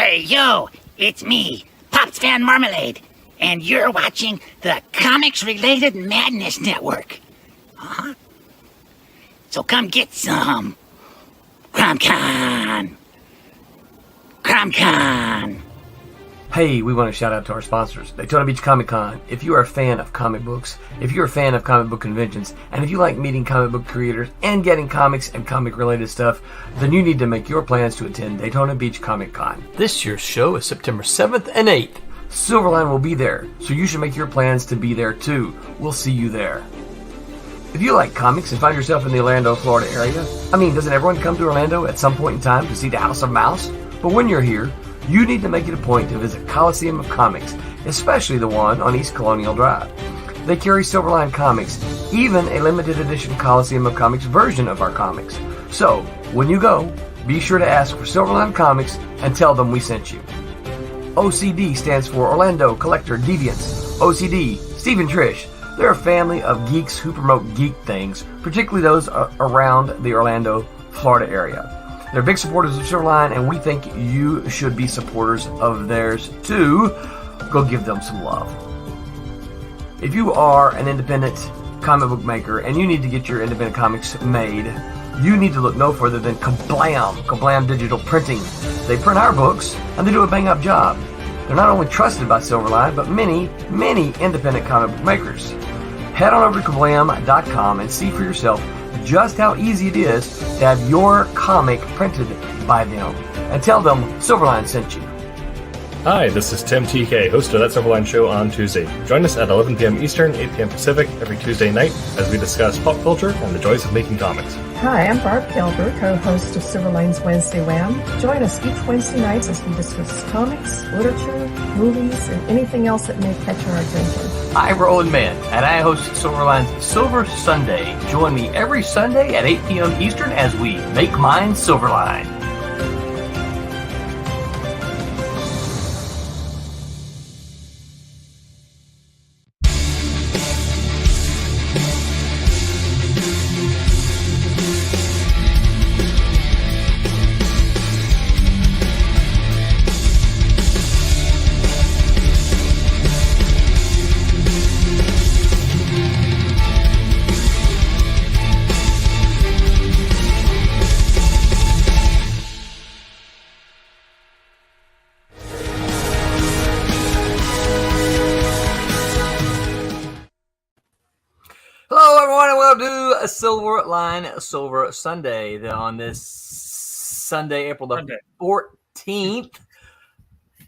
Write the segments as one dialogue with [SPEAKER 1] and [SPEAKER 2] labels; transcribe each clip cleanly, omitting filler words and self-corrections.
[SPEAKER 1] Hey, yo, it's me, Pops Fan Marmalade, and you're watching the Comics-Related Madness Network. Huh? So come get some. CromCon. CromCon.
[SPEAKER 2] Hey, we want to shout out to our sponsors, Daytona Beach Comic Con. If you are a fan of comic books, if you're a fan of comic book conventions, and if you like meeting comic book creators and getting comics and comic-related stuff, then you need to make your plans to attend Daytona Beach Comic Con. This year's show is September 7th and 8th. Silverline will be there, so you should make your plans to be there too. We'll see you there. If you like comics and find yourself in the Orlando, Florida area, doesn't everyone come to Orlando at some point in time to see the House of Mouse? But when you're here, you need to make it a point to visit Coliseum of Comics, especially the one on East Colonial Drive. They carry Silverline comics, even a limited edition Coliseum of Comics version of our comics. So, when you go, be sure to ask for Silverline Comics and tell them we sent you. OCD stands for Orlando Collector Deviants. OCD, Steve and Trish, they're a family of geeks who promote geek things, particularly those around the Orlando, Florida area. They're big supporters of Silverline, and we think you should be supporters of theirs too. Go give them some love. If you are an independent comic book maker and you need to get your independent comics made, you need to look no further than Kablam Digital Printing. They print our books, and they do a bang-up job. They're not only trusted by Silverline, but many, many independent comic book makers. Head on over to kablam.com and see for yourself just how easy it is to have your comic printed by them. And tell them Silverline sent you.
[SPEAKER 3] Hi, this is Tim TK, host of That Silverline Show on Tuesday. Join us at 11 p.m. Eastern, 8 p.m. Pacific every Tuesday night as we discuss pop culture and the joys of making comics.
[SPEAKER 4] Hi, I'm Barb Gilbert, co-host of Silverline's Wednesday Wham. Join us each Wednesday nights as we discuss comics, literature, movies, and anything else that may catch our attention.
[SPEAKER 5] I'm Roland Mann, and I host Silverline's Silver Sunday. Join me every Sunday at 8 p.m. Eastern as we make mine Silverline. Silverline Silver Sunday on this Sunday, April the 14th,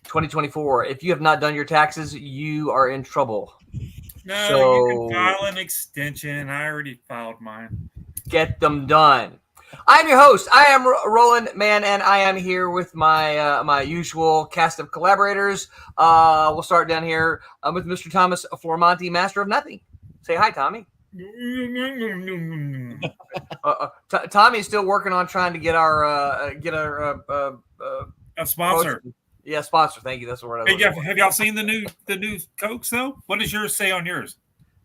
[SPEAKER 5] 2024. If you have not done your taxes, you are in trouble.
[SPEAKER 6] No, you can file an extension. I already filed mine.
[SPEAKER 5] Get them done. I am your host. I am Roland Mann, and I am here with my my usual cast of collaborators. We'll start down here with Mr. Thomas Flormonti, Master of Nothing. Say hi, Tommy. Tommy is still working on trying to get our
[SPEAKER 6] a sponsor.
[SPEAKER 5] Yeah, sponsor. Thank you. That's the word.
[SPEAKER 6] Have y'all seen the new Cokes though? What does yours say on yours?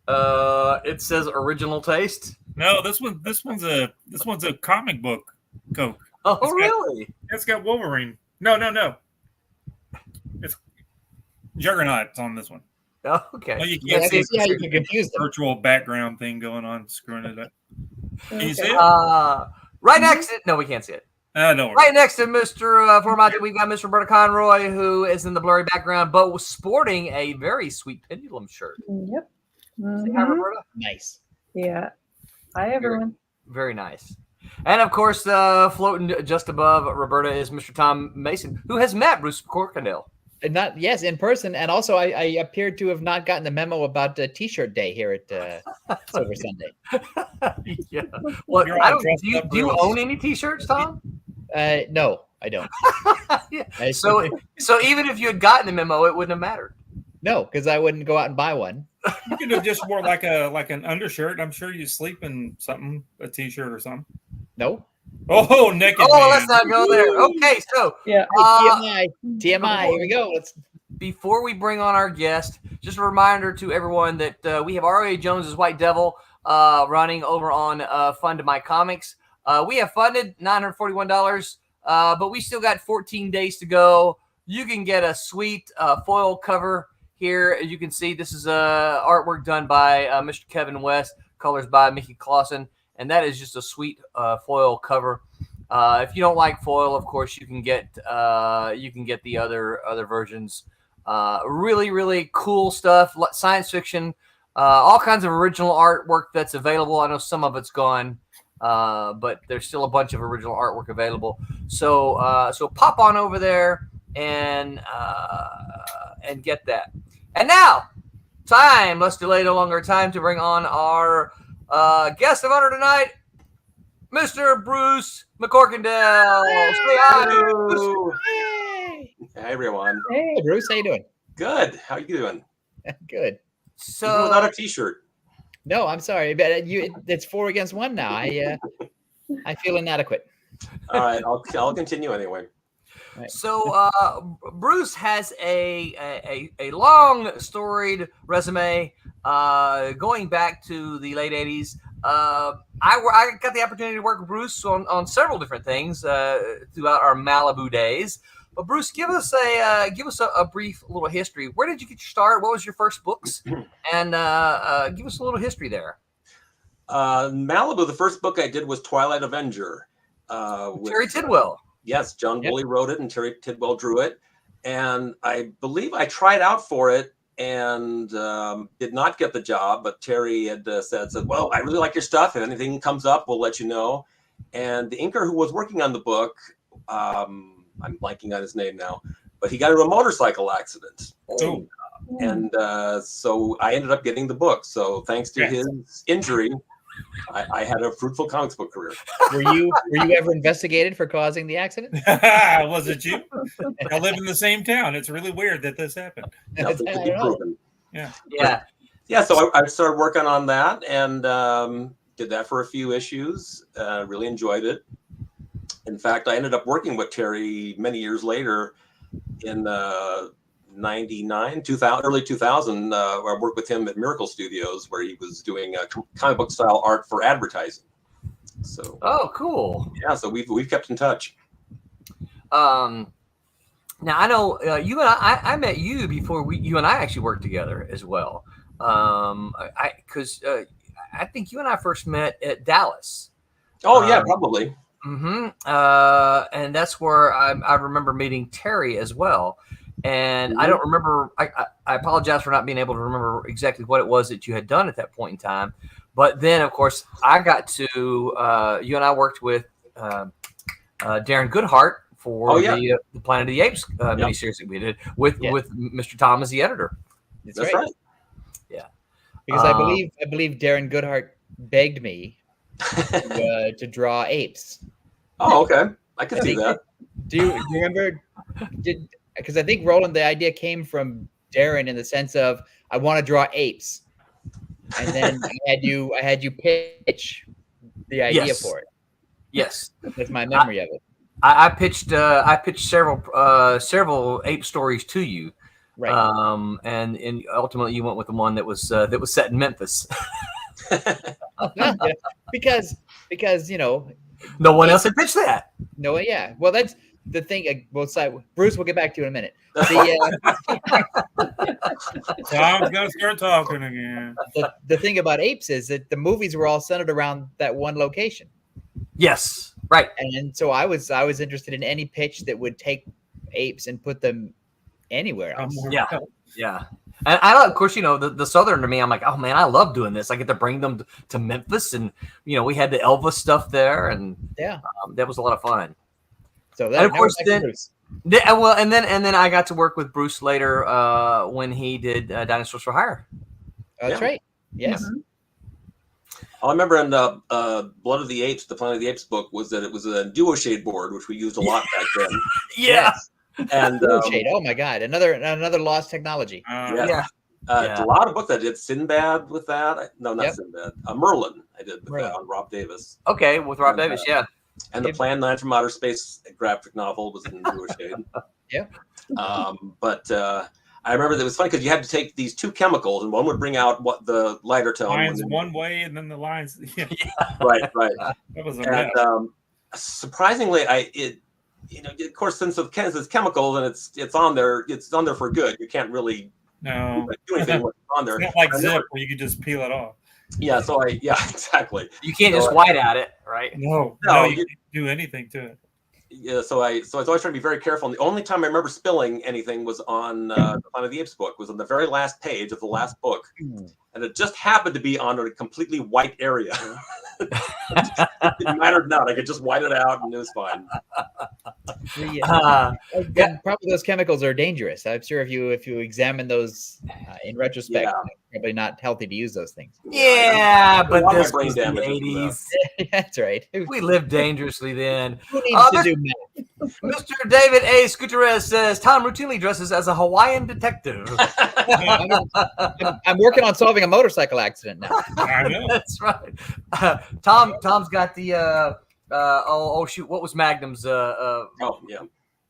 [SPEAKER 5] It says original taste.
[SPEAKER 6] No, this one's a comic book Coke.
[SPEAKER 5] Oh, really?
[SPEAKER 6] It's got Wolverine. No. It's Juggernaut's on this one.
[SPEAKER 5] Oh, okay.
[SPEAKER 6] Well, you can't see
[SPEAKER 7] how you can confuse them.
[SPEAKER 6] Virtual background thing going on, screwing it up. Can you see it?
[SPEAKER 5] Right next to it. No, we can't see it.
[SPEAKER 6] No.
[SPEAKER 5] Right next to Mr. Formaggio, we've got Mr. Roberta Conroy, who is in the blurry background, but was sporting a very sweet pendulum shirt.
[SPEAKER 4] Yep.
[SPEAKER 5] Say hi, Roberta.
[SPEAKER 7] Nice.
[SPEAKER 4] Yeah. Hi, everyone.
[SPEAKER 5] Very nice. And, of course, floating just above Roberta is Mr. Tom Mason, who has met Bruce McCorkindale.
[SPEAKER 7] Yes, in person, and also I appeared to have not gotten the memo about T-shirt day here at Silver Sunday.
[SPEAKER 5] Yeah. Well, do you own any T-shirts, Tom?
[SPEAKER 7] No, I don't.
[SPEAKER 5] Yeah. So even if you had gotten the memo, it wouldn't have mattered.
[SPEAKER 7] No, because I wouldn't go out and buy one.
[SPEAKER 6] You could have just wore like an undershirt. I'm sure you sleep in something, a T-shirt or something.
[SPEAKER 7] No.
[SPEAKER 6] Oh, naked.
[SPEAKER 5] Oh,
[SPEAKER 6] man.
[SPEAKER 5] let's not go there. Okay, so
[SPEAKER 4] yeah.
[SPEAKER 7] TMI. Here we go.
[SPEAKER 5] Before we bring on our guest, just a reminder to everyone that we have R.A. Jones's White Devil running over on Fund My Comics. We have funded $941, but we still got 14 days to go. you can get a sweet foil cover here. As you can see, this is artwork done by Mr. Kevin West, colors by Mickey Clausen, and that is just a sweet foil cover. If you don't like foil, of course, you can get the other versions. Really, really cool stuff, science fiction, all kinds of original artwork that's available. I know some of it's gone, but there's still a bunch of original artwork available. So pop on over there and get that. And now, let's delay no longer time to bring on our guest of honor tonight, Mr. Bruce McCorkindale. Say hi, Bruce.
[SPEAKER 7] Hey.
[SPEAKER 8] Hi, everyone.
[SPEAKER 7] Hey, Bruce, how you doing?
[SPEAKER 8] Good. How you doing?
[SPEAKER 7] Good.
[SPEAKER 5] So
[SPEAKER 8] Even without a T-shirt.
[SPEAKER 7] No, I'm sorry, but it's 4 against 1 now. I feel inadequate.
[SPEAKER 8] All right, I'll continue anyway.
[SPEAKER 7] Right.
[SPEAKER 5] So Bruce has a long storied resume going back to the late 80s. I got the opportunity to work with Bruce on several different things throughout our Malibu days. But Bruce, give us a brief little history. Where did you get your start? What was your first books? And give us a little history there.
[SPEAKER 8] Malibu, the first book I did was Twilight Avenger. With
[SPEAKER 5] Terry Tidwell.
[SPEAKER 8] Yes, John Woolley wrote it and Terry Tidwell drew it. And I believe I tried out for it and did not get the job. But Terry had said, well, I really like your stuff. If anything comes up, we'll let you know. And the inker who was working on the book, I'm blanking on his name now, but he got into a motorcycle accident.
[SPEAKER 6] Oh.
[SPEAKER 8] And so I ended up getting the book. So thanks to his injury, I had a fruitful comics book career.
[SPEAKER 7] Were you ever investigated for causing the accident?
[SPEAKER 6] Was it you? I live in the same town. It's really weird that this happened.
[SPEAKER 8] Nothing to be proven.
[SPEAKER 5] Yeah.
[SPEAKER 8] So I started working on that and did that for a few issues. Really enjoyed it. In fact, I ended up working with Terry many years later in 99, 2000, early 2000. Where I worked with him at Miracle Studios, where he was doing comic book style art for advertising. So,
[SPEAKER 5] Cool.
[SPEAKER 8] Yeah, so we've kept in touch.
[SPEAKER 5] Now I know you and I met you before you and I actually worked together as well. Because I think you and I first met at Dallas.
[SPEAKER 8] Oh yeah, probably.
[SPEAKER 5] Mm-hmm. And that's where I remember meeting Terry as well. And I don't remember. I apologize for not being able to remember exactly what it was that you had done at that point in time. But then, of course, I got to. You and I worked with Darren Goodhart for the Planet of the Apes miniseries that we did with Mr. Tom as the editor.
[SPEAKER 7] That's
[SPEAKER 8] right.
[SPEAKER 5] Yeah.
[SPEAKER 7] Because I believe Darren Goodhart begged me to draw apes.
[SPEAKER 8] Oh, okay. I can see that.
[SPEAKER 7] Do you remember? Because I think Roland, the idea came from Darren in the sense of I want to draw apes, and then I had you pitch the idea for it.
[SPEAKER 5] Yes,
[SPEAKER 7] that's my memory of it.
[SPEAKER 5] I pitched several ape stories to you,
[SPEAKER 7] right?
[SPEAKER 5] And ultimately you went with the one that was set in Memphis.
[SPEAKER 7] because
[SPEAKER 5] no one else had pitched that.
[SPEAKER 7] No, yeah. Well, that's the thing. Both sides. Bruce, we'll get back to you in a minute.
[SPEAKER 6] Tom's gonna start talking again.
[SPEAKER 7] The thing about apes is that the movies were all centered around that one location.
[SPEAKER 5] Yes, right.
[SPEAKER 7] And so I was interested in any pitch that would take apes and put them anywhere else.
[SPEAKER 5] Yeah. And I, of course, the Southern to me, I'm like, oh man, I love doing this. I get to bring them to Memphis, and we had the Elvis stuff there, and that was a lot of fun.
[SPEAKER 7] So that,
[SPEAKER 5] and of course, then I got to work with Bruce later when he did Dinosaurs for Hire.
[SPEAKER 7] That's right. Yes.
[SPEAKER 8] Mm-hmm. All I remember in the Blood of the Apes, the Planet of the Apes book, was that it was a duo shade board, which we used a lot back then.
[SPEAKER 5] Yes.
[SPEAKER 8] And
[SPEAKER 7] shade. Oh my God, another lost technology.
[SPEAKER 8] A lot of books I did. Sinbad with that. No, not Sinbad. Merlin. I did with that on Rob Davis.
[SPEAKER 5] Okay, with Rob Davis, yeah.
[SPEAKER 8] And the Plan 9 from Outer Space graphic novel was in duo shade.
[SPEAKER 7] Yeah.
[SPEAKER 8] But I remember that it was funny because you had to take these two chemicals, and one would bring out what the lighter tone.
[SPEAKER 6] Lines one way, and then the lines.
[SPEAKER 8] Right.
[SPEAKER 6] That was a mess.
[SPEAKER 8] Surprisingly, of course, since it's chemical and it's on there for good. You can't really
[SPEAKER 6] No.
[SPEAKER 8] do anything with it on there.
[SPEAKER 6] It's not like zip where you can just peel it off.
[SPEAKER 8] Yeah, exactly.
[SPEAKER 5] You can't just white out it, right?
[SPEAKER 6] No,
[SPEAKER 8] No,
[SPEAKER 6] you can't do anything to it.
[SPEAKER 8] Yeah, so I was always trying to be very careful. And the only time I remember spilling anything was on the Planet of the Apes book. Was on the very last page of the last book, and it just happened to be on a completely white area. It mattered not. I could just white it out, and it was fine.
[SPEAKER 7] Probably those chemicals are dangerous. I'm sure if you examine those in retrospect, probably not healthy to use those things.
[SPEAKER 5] Yeah, but
[SPEAKER 8] my
[SPEAKER 5] this
[SPEAKER 8] brain
[SPEAKER 5] was the
[SPEAKER 8] damage is
[SPEAKER 5] 80s.
[SPEAKER 7] That's right.
[SPEAKER 5] We lived dangerously then.
[SPEAKER 7] Who needs to do math?
[SPEAKER 5] Mr. David A. Scooterez says Tom routinely dresses as a Hawaiian detective.
[SPEAKER 7] I'm working on solving a motorcycle accident now.
[SPEAKER 6] I know.
[SPEAKER 5] That's right. Tom's got the oh shoot, what was Magnum's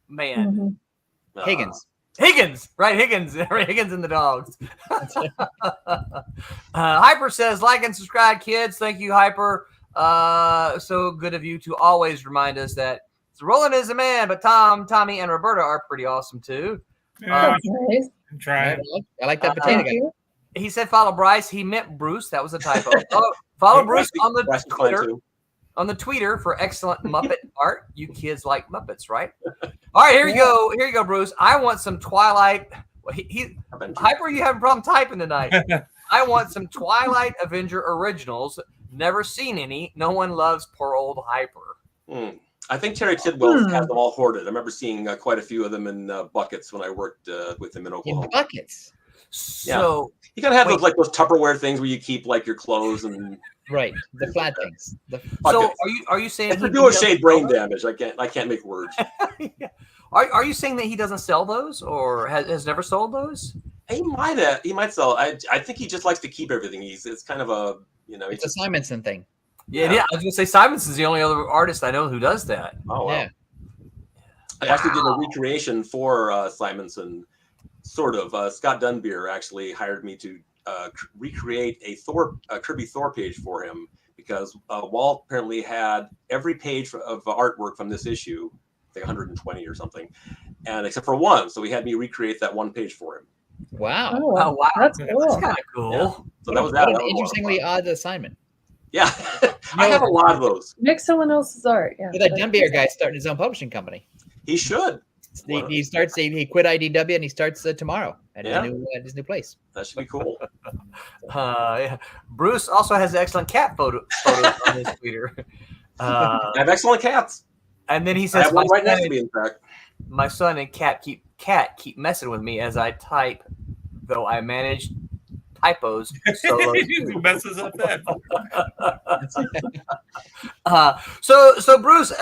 [SPEAKER 5] man?
[SPEAKER 7] Higgins.
[SPEAKER 5] Right, Higgins and the dogs. Hyper says, like and subscribe, kids. Thank you, Hyper. So good of you to always remind us that Roland is a man, but Tom, Tommy, and Roberta are pretty awesome too.
[SPEAKER 6] Yeah,
[SPEAKER 4] Nice.
[SPEAKER 6] try it.
[SPEAKER 7] I like that potato
[SPEAKER 4] Thank
[SPEAKER 7] guy.
[SPEAKER 4] you.
[SPEAKER 5] He said follow Bryce. He meant Bruce. That was a typo. Follow Bruce on the
[SPEAKER 8] That's fine,
[SPEAKER 5] Twitter.
[SPEAKER 8] too.
[SPEAKER 5] On the Twitter for excellent Muppet art. You kids like Muppets, right? All right, here you go. Here you go, Bruce. I want some Twilight. Hyper, you having a problem typing tonight? I want some Twilight Avenger originals. Never seen any. No one loves poor old Hyper.
[SPEAKER 8] I think Terry Tidwell has them all hoarded. I remember seeing quite a few of them in buckets when I worked with him in Oklahoma.
[SPEAKER 7] In buckets.
[SPEAKER 5] So
[SPEAKER 8] you gotta have those Tupperware things where you keep like your clothes and
[SPEAKER 7] right, the flat things.
[SPEAKER 5] So are you saying
[SPEAKER 8] it's a dual shade brain damage? I can't make words.
[SPEAKER 5] Are you saying that he doesn't sell those or has never sold those?
[SPEAKER 8] He might sell. I think he just likes to keep everything. It's kind of a
[SPEAKER 7] it's a Simonson thing.
[SPEAKER 5] Yeah, I was gonna say Simonson's the only other artist I know who does that.
[SPEAKER 8] Oh wow.
[SPEAKER 7] Yeah.
[SPEAKER 8] I actually did a recreation for Simonson. Sort of. Scott Dunbier actually hired me to recreate a Kirby Thor page for him because Walt apparently had every page of artwork from this issue, like 120 or something, and except for one. So he had me recreate that one page for him.
[SPEAKER 7] Wow.
[SPEAKER 4] Oh,
[SPEAKER 5] Oh wow,
[SPEAKER 4] That's cool.
[SPEAKER 5] That's kind of cool.
[SPEAKER 8] Yeah. So that was
[SPEAKER 7] What
[SPEAKER 8] that.
[SPEAKER 7] an
[SPEAKER 8] That was
[SPEAKER 7] interestingly
[SPEAKER 8] a lot of
[SPEAKER 7] odd assignment.
[SPEAKER 8] fun. Yeah, I have a lot of those.
[SPEAKER 4] Mix someone else's art. Yeah.
[SPEAKER 7] That Dunbier guy starting his own publishing company.
[SPEAKER 8] He should.
[SPEAKER 7] He starts. He quit IDW and he starts tomorrow at his new place.
[SPEAKER 8] That should be cool.
[SPEAKER 5] Yeah. Bruce also has excellent cat photos on his Twitter.
[SPEAKER 8] I have excellent cats.
[SPEAKER 5] And then he
[SPEAKER 8] I
[SPEAKER 5] says,
[SPEAKER 8] have one right next to me, in fact.
[SPEAKER 5] my son and cat keep messing with me as I type, though I manage typos solo.
[SPEAKER 6] He messes up that.
[SPEAKER 5] So Bruce,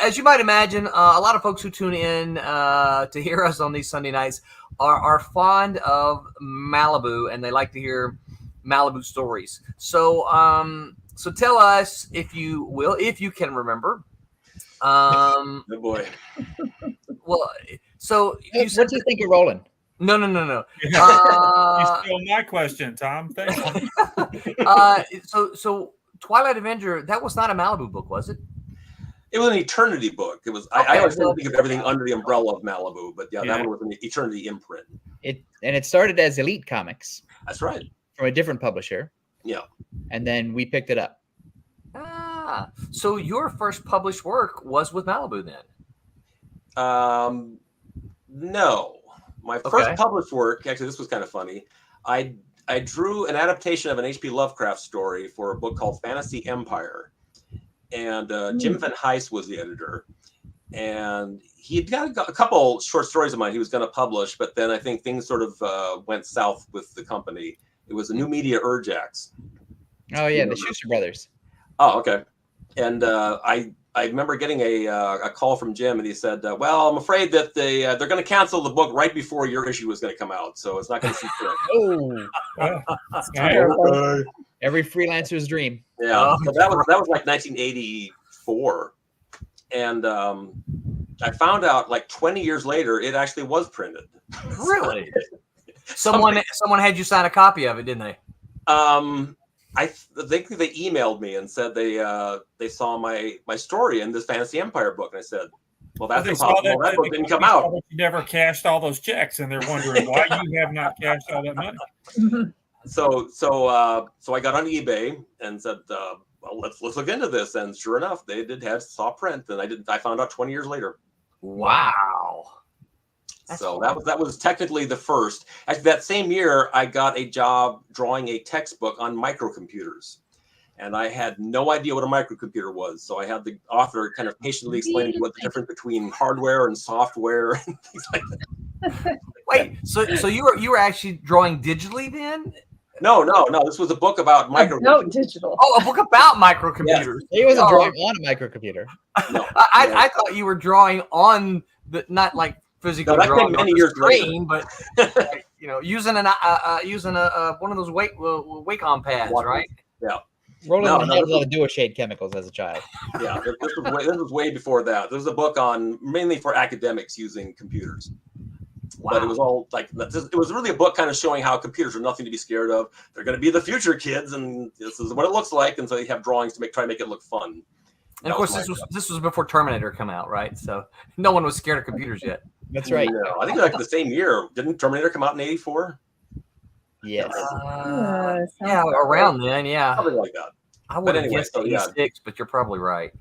[SPEAKER 5] as you might imagine, a lot of folks who tune in to hear us on these Sunday nights are fond of Malibu, and they like to hear Malibu stories. So so tell us, if you will, if you can remember.
[SPEAKER 8] Oh boy.
[SPEAKER 5] Well, so
[SPEAKER 7] What do you think you're rolling?
[SPEAKER 5] No.
[SPEAKER 6] You stole my question, Tom. Thank you.
[SPEAKER 5] So Twilight Avenger, that was not a Malibu book, was it?
[SPEAKER 8] It was an Eternity book. It was. I always think of everything under the umbrella of Malibu, but that one was an Eternity imprint.
[SPEAKER 7] It started as Elite Comics
[SPEAKER 8] That's right.
[SPEAKER 7] from a different publisher.
[SPEAKER 8] Yeah.
[SPEAKER 7] And then we picked it up.
[SPEAKER 5] So your first published work was with Malibu then?
[SPEAKER 8] No. My first published work, actually, this was kind of funny. I drew an adaptation of an H.P. Lovecraft story for a book called Fantasy Empire. And Jim Van Hise was the editor. And he had got a couple short stories of mine he was going to publish, but then I think things sort of went south with the company. It was a New Media Urjax.
[SPEAKER 7] Oh, yeah, the Schuster brothers.
[SPEAKER 8] Oh, okay. And I remember getting a call from Jim, and he said, "Well, I'm afraid that they're going to cancel the book right before your issue was going to come out, so it's not going to see print."
[SPEAKER 7] Oh, every freelancer's dream.
[SPEAKER 8] Yeah, so that was like 1984, and I found out like 20 years later it actually was printed.
[SPEAKER 5] Really? Someone had you sign a copy of it, didn't they?
[SPEAKER 8] I think they emailed me and said they saw my story in this Fantasy Empire book, and I said, Well, that's
[SPEAKER 6] They saw
[SPEAKER 8] impossible. That book didn't come out.
[SPEAKER 6] You never cashed all those checks, and they're wondering why you have not cashed all that money.
[SPEAKER 8] So I got on eBay and said, well, let's look into this. And sure enough, they saw print, and I found out 20 years later.
[SPEAKER 5] Wow.
[SPEAKER 8] So that was technically the first. Actually, that same year, I got a job drawing a textbook on microcomputers. And I had no idea what a microcomputer was. So I had the author kind of patiently explaining what the difference between hardware and software and things like that.
[SPEAKER 5] Wait, so you were actually drawing digitally then?
[SPEAKER 8] No. This was a book about microcomputers.
[SPEAKER 4] No, digital.
[SPEAKER 5] Oh, a book about microcomputers.
[SPEAKER 7] He wasn't drawing on a microcomputer.
[SPEAKER 8] No,
[SPEAKER 5] I thought you were drawing on the not like physically drawing on the screen, but like, using one of those Wacom pads, right?
[SPEAKER 8] Yeah.
[SPEAKER 7] Roland had a lot of duo-shade chemicals as a child.
[SPEAKER 8] Yeah, this was way before that. There was a book mainly for academics using computers. Wow. But it was all like, it was really a book kind of showing how computers are nothing to be scared of. They're going to be the future, kids, and this is what it looks like. And so you have drawings to try to make it look fun.
[SPEAKER 5] And of course, this was before Terminator come out, right? So no one was scared of computers yet.
[SPEAKER 7] That's right.
[SPEAKER 8] No, I think like the same year. Didn't Terminator come out in '84?
[SPEAKER 7] Yes.
[SPEAKER 5] Yeah, around then, yeah.
[SPEAKER 8] Something like that.
[SPEAKER 5] I would have guessed 86, but you're probably right.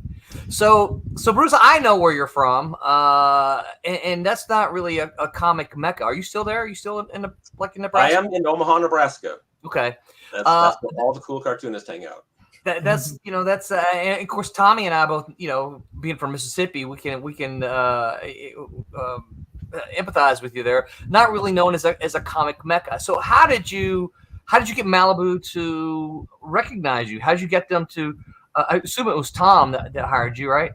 [SPEAKER 5] So Bruce, I know where you're from, and that's not really a comic mecca. Are you still there? Are you still in Nebraska?
[SPEAKER 8] I am in Omaha, Nebraska.
[SPEAKER 5] Okay.
[SPEAKER 8] That's where all the cool cartoonists hang out.
[SPEAKER 5] That's and of course Tommy and I both, being from Mississippi, we can empathize with you there. Not really known as a comic mecca. So how did you get Malibu to recognize you? How did you get them to? I assume it was Tom that hired you, right?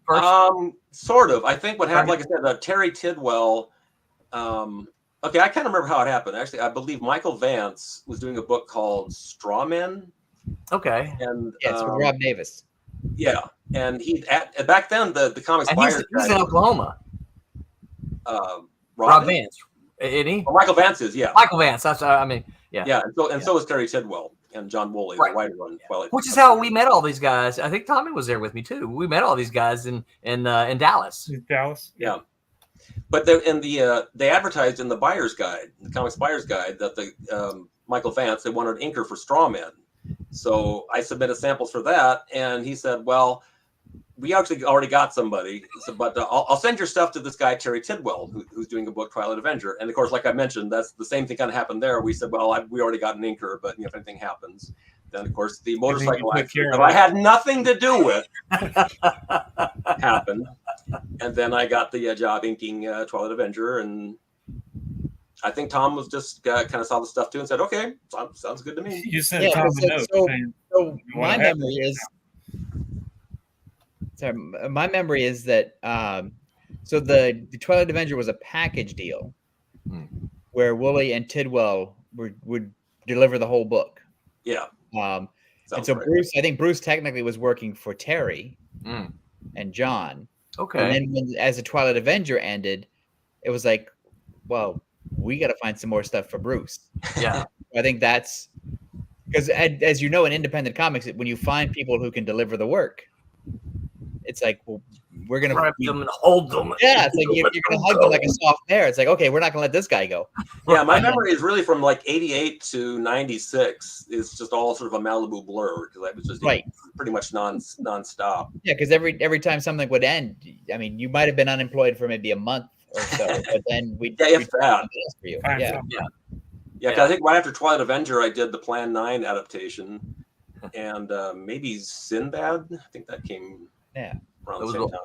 [SPEAKER 5] First?
[SPEAKER 8] Sort of. I think what happened, like I said, Terry Tidwell. Okay, I can't remember how it happened. Actually, I believe Michael Vance was doing a book called Straw Men.
[SPEAKER 5] Okay.
[SPEAKER 8] And
[SPEAKER 7] it's with Rob Davis.
[SPEAKER 8] Yeah, and back then the comics
[SPEAKER 5] and
[SPEAKER 8] buyers.
[SPEAKER 5] He's in Oklahoma.
[SPEAKER 8] Rob
[SPEAKER 5] Vance. Isn't he?
[SPEAKER 8] Well, Michael Vance is, yeah.
[SPEAKER 5] Michael Vance. That's yeah.
[SPEAKER 8] Yeah, and so is Terry Tidwell and John Woolley, the writer on Twilight.
[SPEAKER 5] Which is how we met all these guys. I think Tommy was there with me too. We met all these guys in Dallas.
[SPEAKER 6] Dallas.
[SPEAKER 8] Yeah. But they advertised in the buyer's guide, the comics buyer's guide, that the Michael Vance, they wanted an inker for Straw Men. So I submitted samples for that, and he said, "Well, we actually already got somebody, but I'll send your stuff to this guy Terry Tidwell, who's doing a book, Twilight Avenger." And of course, like I mentioned, that's the same thing kind of happened there. We said, "Well, we already got an inker, but if anything happens." Then, of course, the motorcycle accident that I had nothing to do with happened. And then I got the job inking Twilight Avenger. And I think Tom was just kind of saw the stuff too and said, "Okay, sounds good to me."
[SPEAKER 6] You sent Tom a note.
[SPEAKER 7] So my memory is... Sorry, my memory is that so the Twilight Avenger was a package deal where Woolley and Tidwell would deliver the whole book.
[SPEAKER 8] Yeah.
[SPEAKER 7] And so Bruce, I think Bruce technically was working for Terry and John.
[SPEAKER 5] Okay.
[SPEAKER 7] And then as the Twilight Avenger ended, it was like, well, we got to find some more stuff for Bruce.
[SPEAKER 5] Yeah.
[SPEAKER 7] I think that's because, as you know, in independent comics, when you find people who can deliver the work, it's like, well, we're going to
[SPEAKER 5] grab them and hold them.
[SPEAKER 7] Yeah, it's like you're going to hug them like a soft bear. It's like, okay, we're not going to let this guy go.
[SPEAKER 8] Yeah, my memory is really from like 88 to 96. It's just all sort of a Malibu blur because I was just pretty much nonstop.
[SPEAKER 7] Yeah, because every time something would end, I mean, you might have been unemployed for maybe a month or so, but then we'd
[SPEAKER 8] if that
[SPEAKER 7] for you.
[SPEAKER 8] Yeah, because I think right after Twilight Avenger, I did the Plan 9 adaptation, and maybe Sinbad. I think that came around the same time.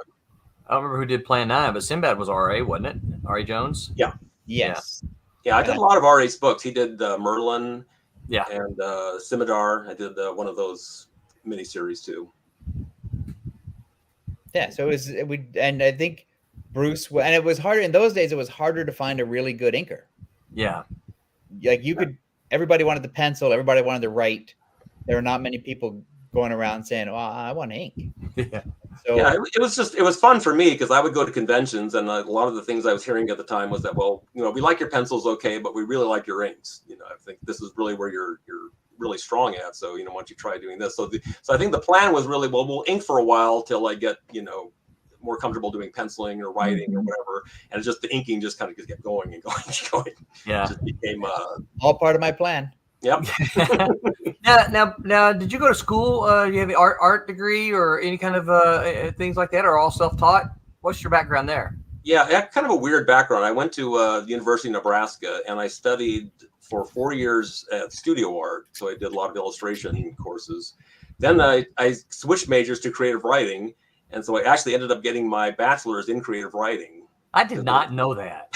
[SPEAKER 5] I don't remember who did Plan 9, but Sinbad was R.A., wasn't it? R.A. Jones?
[SPEAKER 8] Yeah.
[SPEAKER 7] Yes.
[SPEAKER 8] Yeah, I did a lot of R.A.'s books. He did Merlin and Scimitar. I did one of those miniseries too.
[SPEAKER 7] Yeah, so and I think Bruce, and it was harder in those days. It was harder to find a really good inker.
[SPEAKER 5] Yeah.
[SPEAKER 7] Like everybody wanted the pencil, everybody wanted to write. There were not many people going around saying, "Oh, I want ink."
[SPEAKER 5] Yeah.
[SPEAKER 7] So
[SPEAKER 8] it was fun for me because I would go to conventions, and a lot of the things I was hearing at the time was that, well, we like your pencils, okay, but we really like your inks. I think this is really where you're really strong at. So why don't you try doing this? So I think the plan was really, well, we'll ink for a while till I get more comfortable doing penciling or writing or whatever, and just the inking just kind of kept going and going and going.
[SPEAKER 5] Yeah.
[SPEAKER 8] It just became
[SPEAKER 7] all part of my plan.
[SPEAKER 8] Yep.
[SPEAKER 5] Now, did you go to school? Do you have an art degree or any kind of things like that, or all self-taught? What's your background there?
[SPEAKER 8] Yeah, I had kind of a weird background. I went to the University of Nebraska, and I studied for 4 years at studio art. So I did a lot of illustration courses. Then I switched majors to creative writing, and so I actually ended up getting my bachelor's in creative writing.
[SPEAKER 5] I did not know that.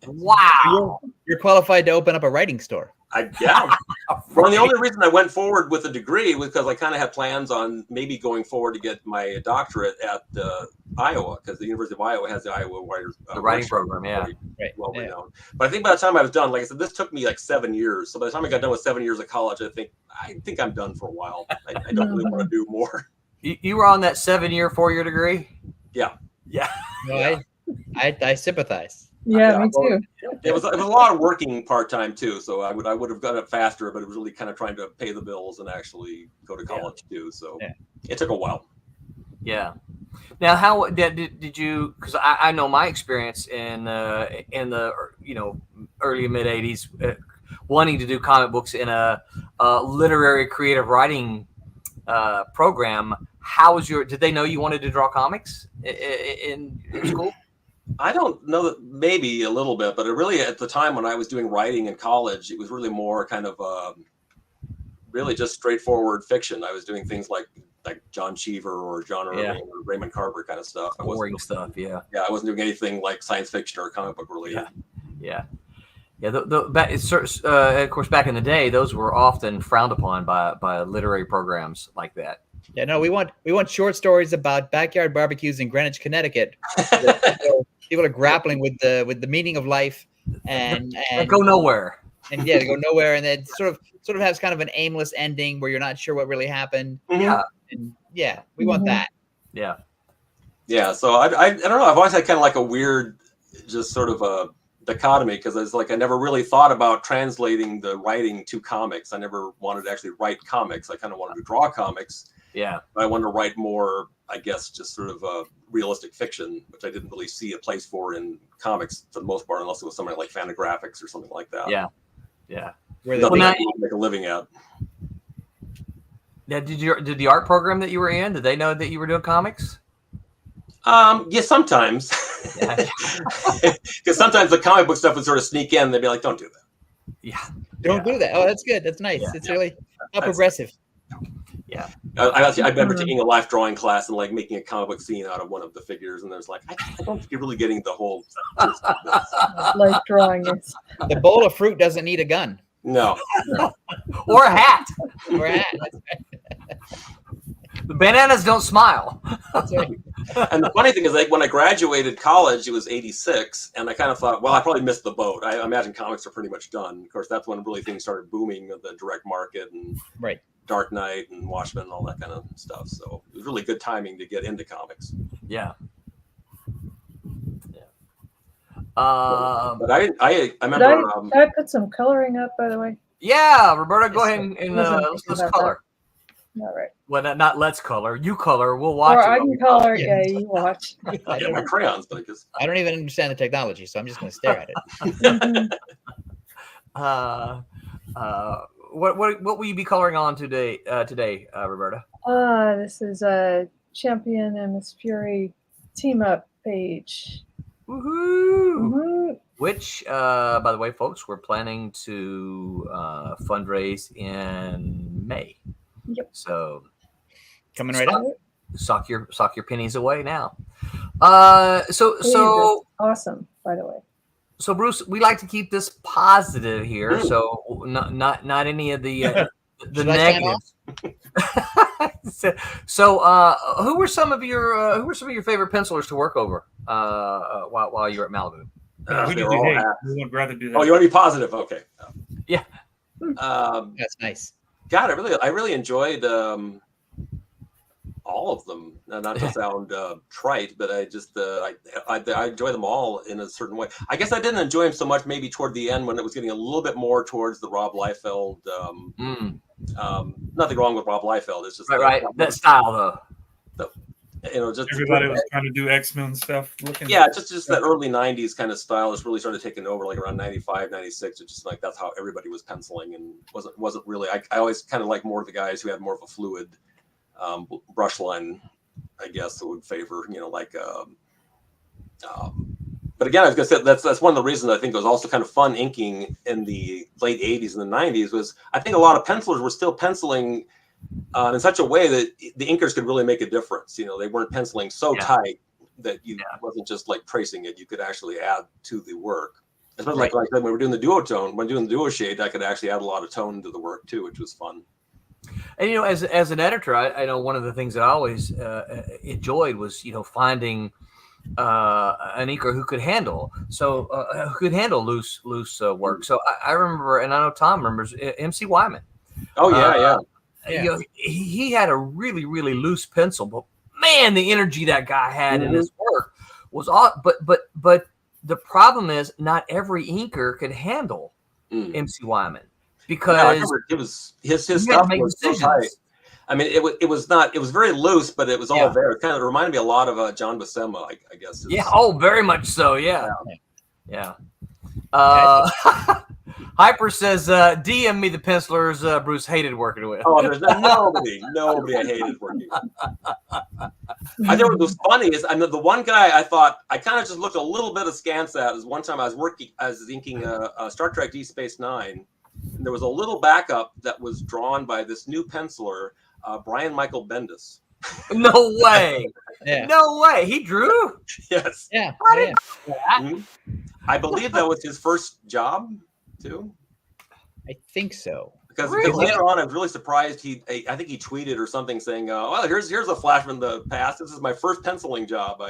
[SPEAKER 5] Wow.
[SPEAKER 7] You're qualified to open up a writing store.
[SPEAKER 8] Yeah. Well, the only reason I went forward with a degree was because I kind of had plans on maybe going forward to get my doctorate at Iowa, because the University of Iowa has the Iowa
[SPEAKER 5] writing program,
[SPEAKER 8] well renowned. But I think by the time I was done, like I said, this took me like 7 years. So by the time I got done with 7 years of college, I think I'm done for a while. I don't really want to do more.
[SPEAKER 5] You were on that 7-year, 4-year degree?
[SPEAKER 8] Yeah.
[SPEAKER 5] Yeah.
[SPEAKER 7] No, I sympathize.
[SPEAKER 4] Yeah, me too.
[SPEAKER 8] It was a lot of working part-time too, so I would have got it faster, but it was really kind of trying to pay the bills and actually go to college too. So it took a while.
[SPEAKER 5] Yeah. Now, how did you? Because I know my experience in the early mid '80s, wanting to do comic books in a literary creative writing program. How was your? Did they know you wanted to draw comics in school?
[SPEAKER 8] I don't know, that maybe a little bit, but it really, at the time when I was doing writing in college, it was really more kind of really just straightforward fiction. I was doing things like John Cheever or John Irving or Raymond Carver kind of stuff.
[SPEAKER 5] Boring stuff, yeah.
[SPEAKER 8] Yeah, I wasn't doing anything like science fiction or comic book related.
[SPEAKER 5] Yeah. Of course, back in the day, those were often frowned upon by literary programs like that.
[SPEAKER 7] Yeah, no, we want short stories about backyard barbecues in Greenwich, Connecticut. People are grappling with the meaning of life and
[SPEAKER 5] go nowhere.
[SPEAKER 7] And they go nowhere, and it sort of has kind of an aimless ending where you're not sure what really happened.
[SPEAKER 5] Yeah,
[SPEAKER 7] and we want that.
[SPEAKER 5] Yeah,
[SPEAKER 8] yeah. So I don't know. I've always had kind of like a weird, just sort of a dichotomy, because it's like I never really thought about translating the writing to comics. I never wanted to actually write comics. I kind of wanted to draw comics.
[SPEAKER 5] Yeah,
[SPEAKER 8] but I wanted to write more, I guess, just sort of realistic fiction, which I didn't really see a place for in comics for the most part, unless it was something like Fantagraphics or something like that.
[SPEAKER 5] Yeah.
[SPEAKER 8] Where they make a living at.
[SPEAKER 5] Yeah. Did the art program that you were in? Did they know that you were doing comics?
[SPEAKER 8] Yeah, sometimes. Because sometimes the comic book stuff would sort of sneak in. And they'd be like, "Don't do that."
[SPEAKER 5] Yeah.
[SPEAKER 7] Don't do that. Oh, that's good. That's nice. It's really not progressive.
[SPEAKER 5] Yeah.
[SPEAKER 8] I remember taking a life drawing class and like making a comic book scene out of one of the figures, and there's like, I don't think you're really getting the whole.
[SPEAKER 4] Life drawing is.
[SPEAKER 7] The bowl of fruit doesn't need a gun.
[SPEAKER 8] No.
[SPEAKER 5] Or a hat.
[SPEAKER 7] Or a hat.
[SPEAKER 5] The bananas don't smile.
[SPEAKER 7] That's right.
[SPEAKER 8] And the funny thing is, like, when I graduated college, it was '86, and I kind of thought, well, I probably missed the boat. I imagine comics are pretty much done. Of course, that's when really things started booming, the direct market and Dark Knight and Watchmen and all that kind of stuff. So it was really good timing to get into comics.
[SPEAKER 5] Yeah.
[SPEAKER 8] But I remember.
[SPEAKER 4] Did I put some coloring up, by the way?
[SPEAKER 5] Yeah, Roberta, go ahead and let's color.
[SPEAKER 4] All right.
[SPEAKER 5] Well, not let's color. You color. We'll watch.
[SPEAKER 4] Or I can color. Yeah, you watch.
[SPEAKER 8] I get my crayons, but
[SPEAKER 7] I don't even understand the technology, so I'm just going to stare at it.
[SPEAKER 5] What will you be coloring on today, Roberta?
[SPEAKER 4] This is a Champion and Miss Fury team up page.
[SPEAKER 5] Woohoo!
[SPEAKER 4] Mm-hmm.
[SPEAKER 5] Which, by the way, folks, we're planning to fundraise in May.
[SPEAKER 4] Yep.
[SPEAKER 5] So
[SPEAKER 7] coming right up.
[SPEAKER 5] Sock your pennies away now.
[SPEAKER 4] So awesome, by the way.
[SPEAKER 5] So Bruce, we like to keep this positive here. So not any of the negatives. So who were some of your favorite pencilers to work over while you were at Malibu?
[SPEAKER 6] Who did you hate? We would rather do that.
[SPEAKER 8] Oh, you want to be positive? Okay.
[SPEAKER 5] Yeah.
[SPEAKER 7] That's nice.
[SPEAKER 8] God, I really enjoyed all of them. Not to sound trite, but I just I enjoy them all in a certain way. I guess I didn't enjoy them so much maybe toward the end when it was getting a little bit more towards the Rob Liefeld. Nothing wrong with Rob Liefeld. It's just
[SPEAKER 5] right. That style though.
[SPEAKER 8] just
[SPEAKER 6] everybody was trying to do X-Men stuff.
[SPEAKER 8] Yeah, just that early 90s kind of style has really started taking over, like around 95, 96. It's just like that's how everybody was penciling, and wasn't really. I always kind of like more of the guys who had more of a fluid brush line, I guess, that would favor, but again, I was gonna say that's one of the reasons I think it was also kind of fun inking in the late 80s and the 90s was I think a lot of pencilers were still penciling in such a way that the inkers could really make a difference. They weren't penciling so tight that wasn't just like tracing it. You could actually add to the work. Especially like I said, when we were doing the duotone, when doing the duo shade, I could actually add a lot of tone to the work too, which was fun.
[SPEAKER 5] And as an editor, I know one of the things that I always enjoyed was finding an inker who could handle loose work. So I remember, and I know Tom remembers MC Wyman.
[SPEAKER 8] Oh yeah.
[SPEAKER 5] He had a really, really loose pencil, but man, the energy that guy had in his work was all. But the problem is, not every inker could handle MC Wyman because
[SPEAKER 8] it was his stuff was so tight. I mean, it was very loose, but it was all there. It kind of reminded me a lot of John Buscema, I guess.
[SPEAKER 5] Very much so. Yeah. Hyper says, DM me the pencilers Bruce hated working with.
[SPEAKER 8] Oh, there's nobody I hated working with. I think what was funny is, the one guy I thought I kind of just looked a little bit askance at is one time I was inking Star Trek Deep Space Nine, and there was a little backup that was drawn by this new penciler, Brian Michael Bendis.
[SPEAKER 5] No way. No way. He drew?
[SPEAKER 8] Yes.
[SPEAKER 7] Yeah.
[SPEAKER 8] I believe that was his first job too.
[SPEAKER 7] I think so.
[SPEAKER 8] Because later on, I was really surprised. I think he tweeted or something saying, "Well, here's a flash from the past. This is my first penciling job."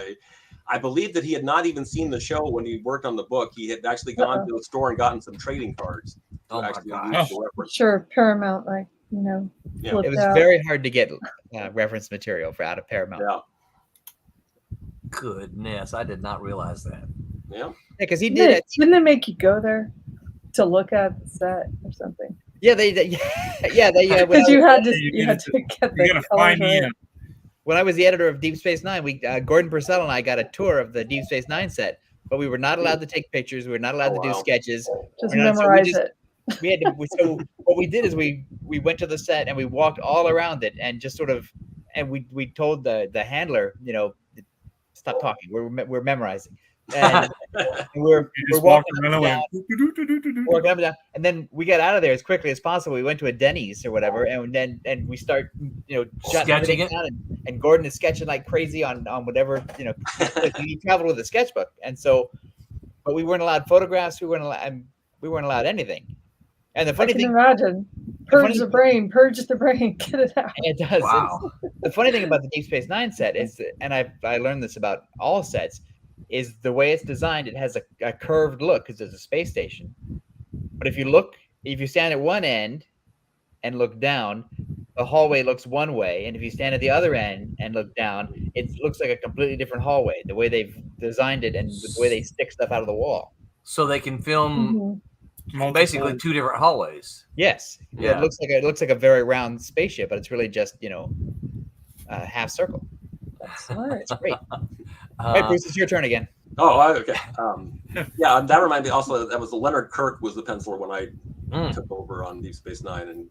[SPEAKER 8] I believe that he had not even seen the show when he worked on the book. He had actually gone to the store and gotten some trading cards.
[SPEAKER 5] Oh my gosh!
[SPEAKER 4] Sure, Paramount,
[SPEAKER 7] it was very hard to get reference material out of Paramount.
[SPEAKER 8] Yeah.
[SPEAKER 5] Goodness, I did not realize that.
[SPEAKER 8] Yeah.
[SPEAKER 7] Because he did it.
[SPEAKER 4] Didn't they make you go there to look at the set or something?
[SPEAKER 7] Yeah, they
[SPEAKER 4] because you had to get the colors right.
[SPEAKER 7] When I was the editor of Deep Space Nine, Gordon Purcell and I got a tour of the Deep Space Nine set, but we were not allowed to take pictures. We were not allowed to do sketches.
[SPEAKER 4] Just memorize it.
[SPEAKER 7] We had to. So what we did is we went to the set and we walked all around it and just sort of, and we told the handler, stop talking. We're memorizing. And we're walking up and down, and then we got out of there as quickly as possible. We went to a Denny's or whatever, and we start
[SPEAKER 5] sketching it.
[SPEAKER 7] And Gordon is sketching like crazy on whatever he traveled with a sketchbook, and so, but we weren't allowed photographs. We weren't allowed anything. And the funny thing,
[SPEAKER 4] imagine purge the brain, get it out.
[SPEAKER 7] It does.
[SPEAKER 5] Wow.
[SPEAKER 7] The funny thing about the Deep Space Nine set is, and I learned this about all sets, is the way it's designed. It has a curved look because it's a space station. But if you stand at one end and look down, the hallway looks one way, and if you stand at the other end and look down, it looks like a completely different hallway. The way they've designed it and the way they stick stuff out of the wall,
[SPEAKER 5] so they can film basically two different hallways.
[SPEAKER 7] Yes, yeah. It looks like a very round spaceship, but it's really just a half circle.
[SPEAKER 4] That's smart.
[SPEAKER 7] It's great. All right, Bruce, it's your turn again.
[SPEAKER 8] Oh, okay. That reminded me also that was Leonard Kirk was the penciler when I took over on Deep Space Nine, and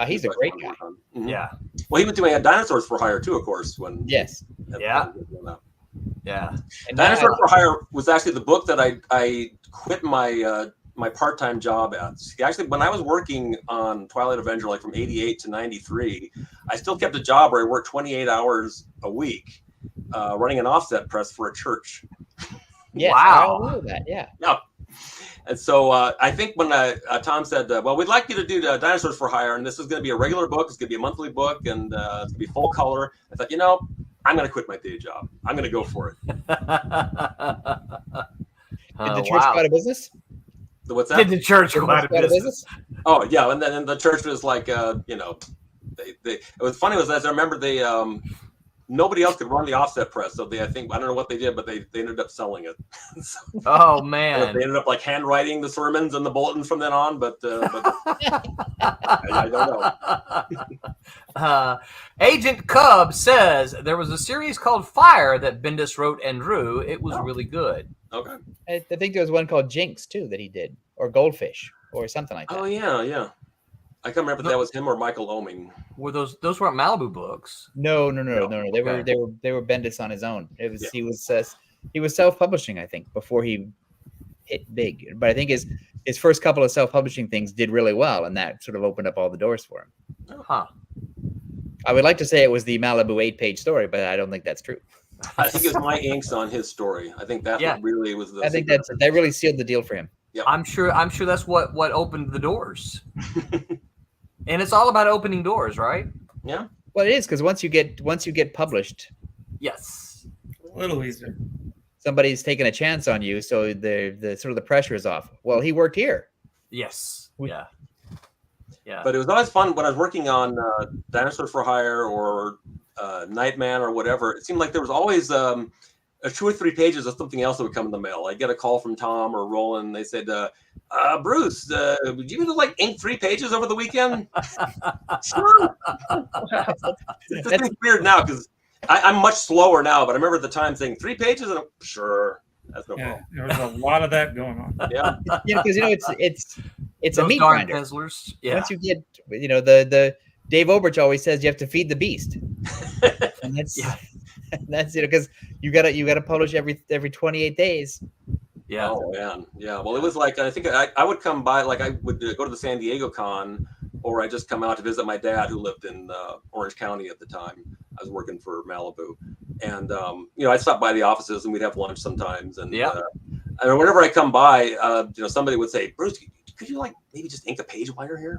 [SPEAKER 7] he's a great guy.
[SPEAKER 8] Mm-hmm.
[SPEAKER 5] Yeah.
[SPEAKER 8] Well, he was doing Dinosaurs for Hire too, of course. And Dinosaurs for Hire was actually the book that I quit my my part-time job at. Actually, when I was working on Twilight Avenger, like from 88 to 93, I still kept a job where I worked 28 hours a week, running an offset press for a church.
[SPEAKER 7] Yes,
[SPEAKER 5] wow.
[SPEAKER 7] I know that. Yeah.
[SPEAKER 8] Yeah. And so I think when Tom said, well, we'd like you to do Dinosaurs for Hire, and this is going to be a regular book, it's going to be a monthly book, and it's going to be full color, I thought, I'm going to quit my day job. I'm going to go for it.
[SPEAKER 7] Did the church go out of business?
[SPEAKER 8] What's that?
[SPEAKER 5] Did the church go out of business?
[SPEAKER 8] Oh, yeah. And then the church was like, it was funny was as I remember nobody else could run the offset press. So I don't know what they did, but they ended up selling it. So,
[SPEAKER 5] Oh man.
[SPEAKER 8] they ended up like handwriting the sermons and the bulletins from then on. But I don't know.
[SPEAKER 5] Agent Cub says there was a series called Fire that Bendis wrote and drew. It was really good.
[SPEAKER 8] Okay.
[SPEAKER 7] I think there was one called Jinx too that he did, or Goldfish, or something like that.
[SPEAKER 8] Oh yeah. I can't remember if that was him or Michael Oeming.
[SPEAKER 5] Were those weren't Malibu books?
[SPEAKER 7] No. They were Bendis on his own. It was he was self-publishing, I think, before he hit big. But I think his first couple of self-publishing things did really well, and that sort of opened up all the doors for him.
[SPEAKER 5] Huh.
[SPEAKER 7] I would like to say it was the Malibu 8-page story, but I don't think that's true.
[SPEAKER 8] I think it was my inks on his story. I think that really was the.
[SPEAKER 7] I think that really sealed the deal for him.
[SPEAKER 8] Yep.
[SPEAKER 5] I'm sure that's what opened the doors. And it's all about opening doors, right?
[SPEAKER 8] Yeah.
[SPEAKER 7] Well, it is, because once you get published,
[SPEAKER 5] Yes.
[SPEAKER 6] A little easier.
[SPEAKER 7] somebody's taking a chance on you, so the sort of the pressure is off. Well, he worked here.
[SPEAKER 5] Yes. Yeah.
[SPEAKER 8] But it was always fun when I was working on Dinosaurs for Hire or Nightman or whatever. It seemed like there was always 2 or 3 pages of something else that would come in the mail. I'd get a call from Tom or Roland. They said, Bruce, would you like ink 3 pages over the weekend? Sure. It's just weird now because I'm much slower now, but I remember at the time saying 3 pages and sure. That's no problem.
[SPEAKER 6] There was a lot of that going on.
[SPEAKER 8] Yeah.
[SPEAKER 7] Because it's a
[SPEAKER 5] Those
[SPEAKER 7] meat
[SPEAKER 5] darn
[SPEAKER 7] grinder.
[SPEAKER 5] pencilers. Yeah.
[SPEAKER 7] Once you get, the Dave Oberch always says you have to feed the beast, and that's because you gotta publish every 28 days.
[SPEAKER 5] Yeah.
[SPEAKER 8] Oh man, yeah. Well, it was like I think I would come by, like I would go to the San Diego con, or I just come out to visit my dad who lived in Orange County at the time. I was working for Malibu, and I'd stop by the offices and we'd have lunch sometimes. And and whenever I come by, somebody would say, Bruce, could you maybe just ink a page while you're here?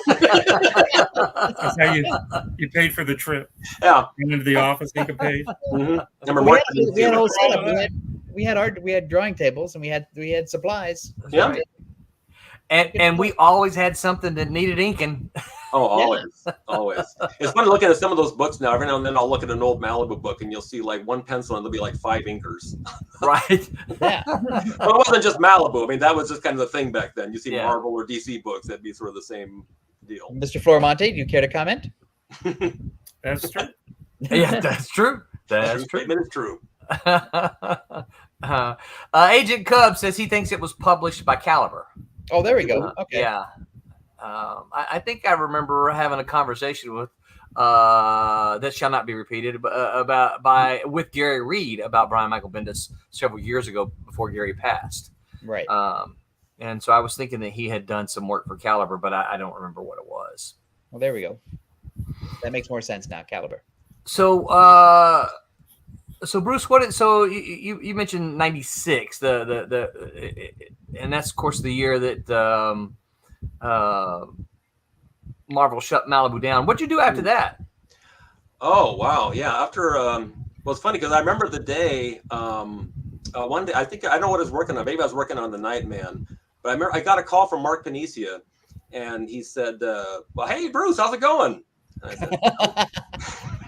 [SPEAKER 6] That's how you paid for the trip.
[SPEAKER 8] Yeah.
[SPEAKER 6] Went into the office, ink a page.
[SPEAKER 8] Mm-hmm.
[SPEAKER 7] We had a whole setup. We had drawing tables, and we had supplies.
[SPEAKER 8] Yeah.
[SPEAKER 7] Right.
[SPEAKER 5] And we always had something that needed inking.
[SPEAKER 8] Oh, always. It's fun looking at some of those books now. Every now and then I'll look at an old Malibu book and you'll see one pencil and there'll be 5 inkers.
[SPEAKER 5] Right.
[SPEAKER 7] Yeah.
[SPEAKER 8] Well, it wasn't just Malibu. I mean, that was just kind of the thing back then. You see Marvel or DC books, that'd be sort of the same deal.
[SPEAKER 7] Mr. Florimonte, do you care to comment?
[SPEAKER 6] That's true.
[SPEAKER 5] Yeah, that's true. That's true.
[SPEAKER 8] Statement is true.
[SPEAKER 5] Agent Cub says he thinks it was published by Caliber.
[SPEAKER 7] Oh, there we go. Okay.
[SPEAKER 5] Yeah. I think I remember having a conversation with that shall not be repeated, with Gary Reed about Brian Michael Bendis several years ago before Gary passed.
[SPEAKER 7] Right.
[SPEAKER 5] And so I was thinking that he had done some work for Caliber, but I don't remember what it was.
[SPEAKER 7] Well, there we go. That makes more sense now, Caliber.
[SPEAKER 5] So, Bruce, you mentioned 96, and that's of course the year that Marvel shut Malibu down. What'd you do after that?
[SPEAKER 8] Oh wow, yeah. After it's funny because I remember the day. One day, I think I know what I was working on. Maybe I was working on the Nightman, but I remember I got a call from Mark Paniccia, and he said, "Well, hey Bruce, how's it going?" And I said,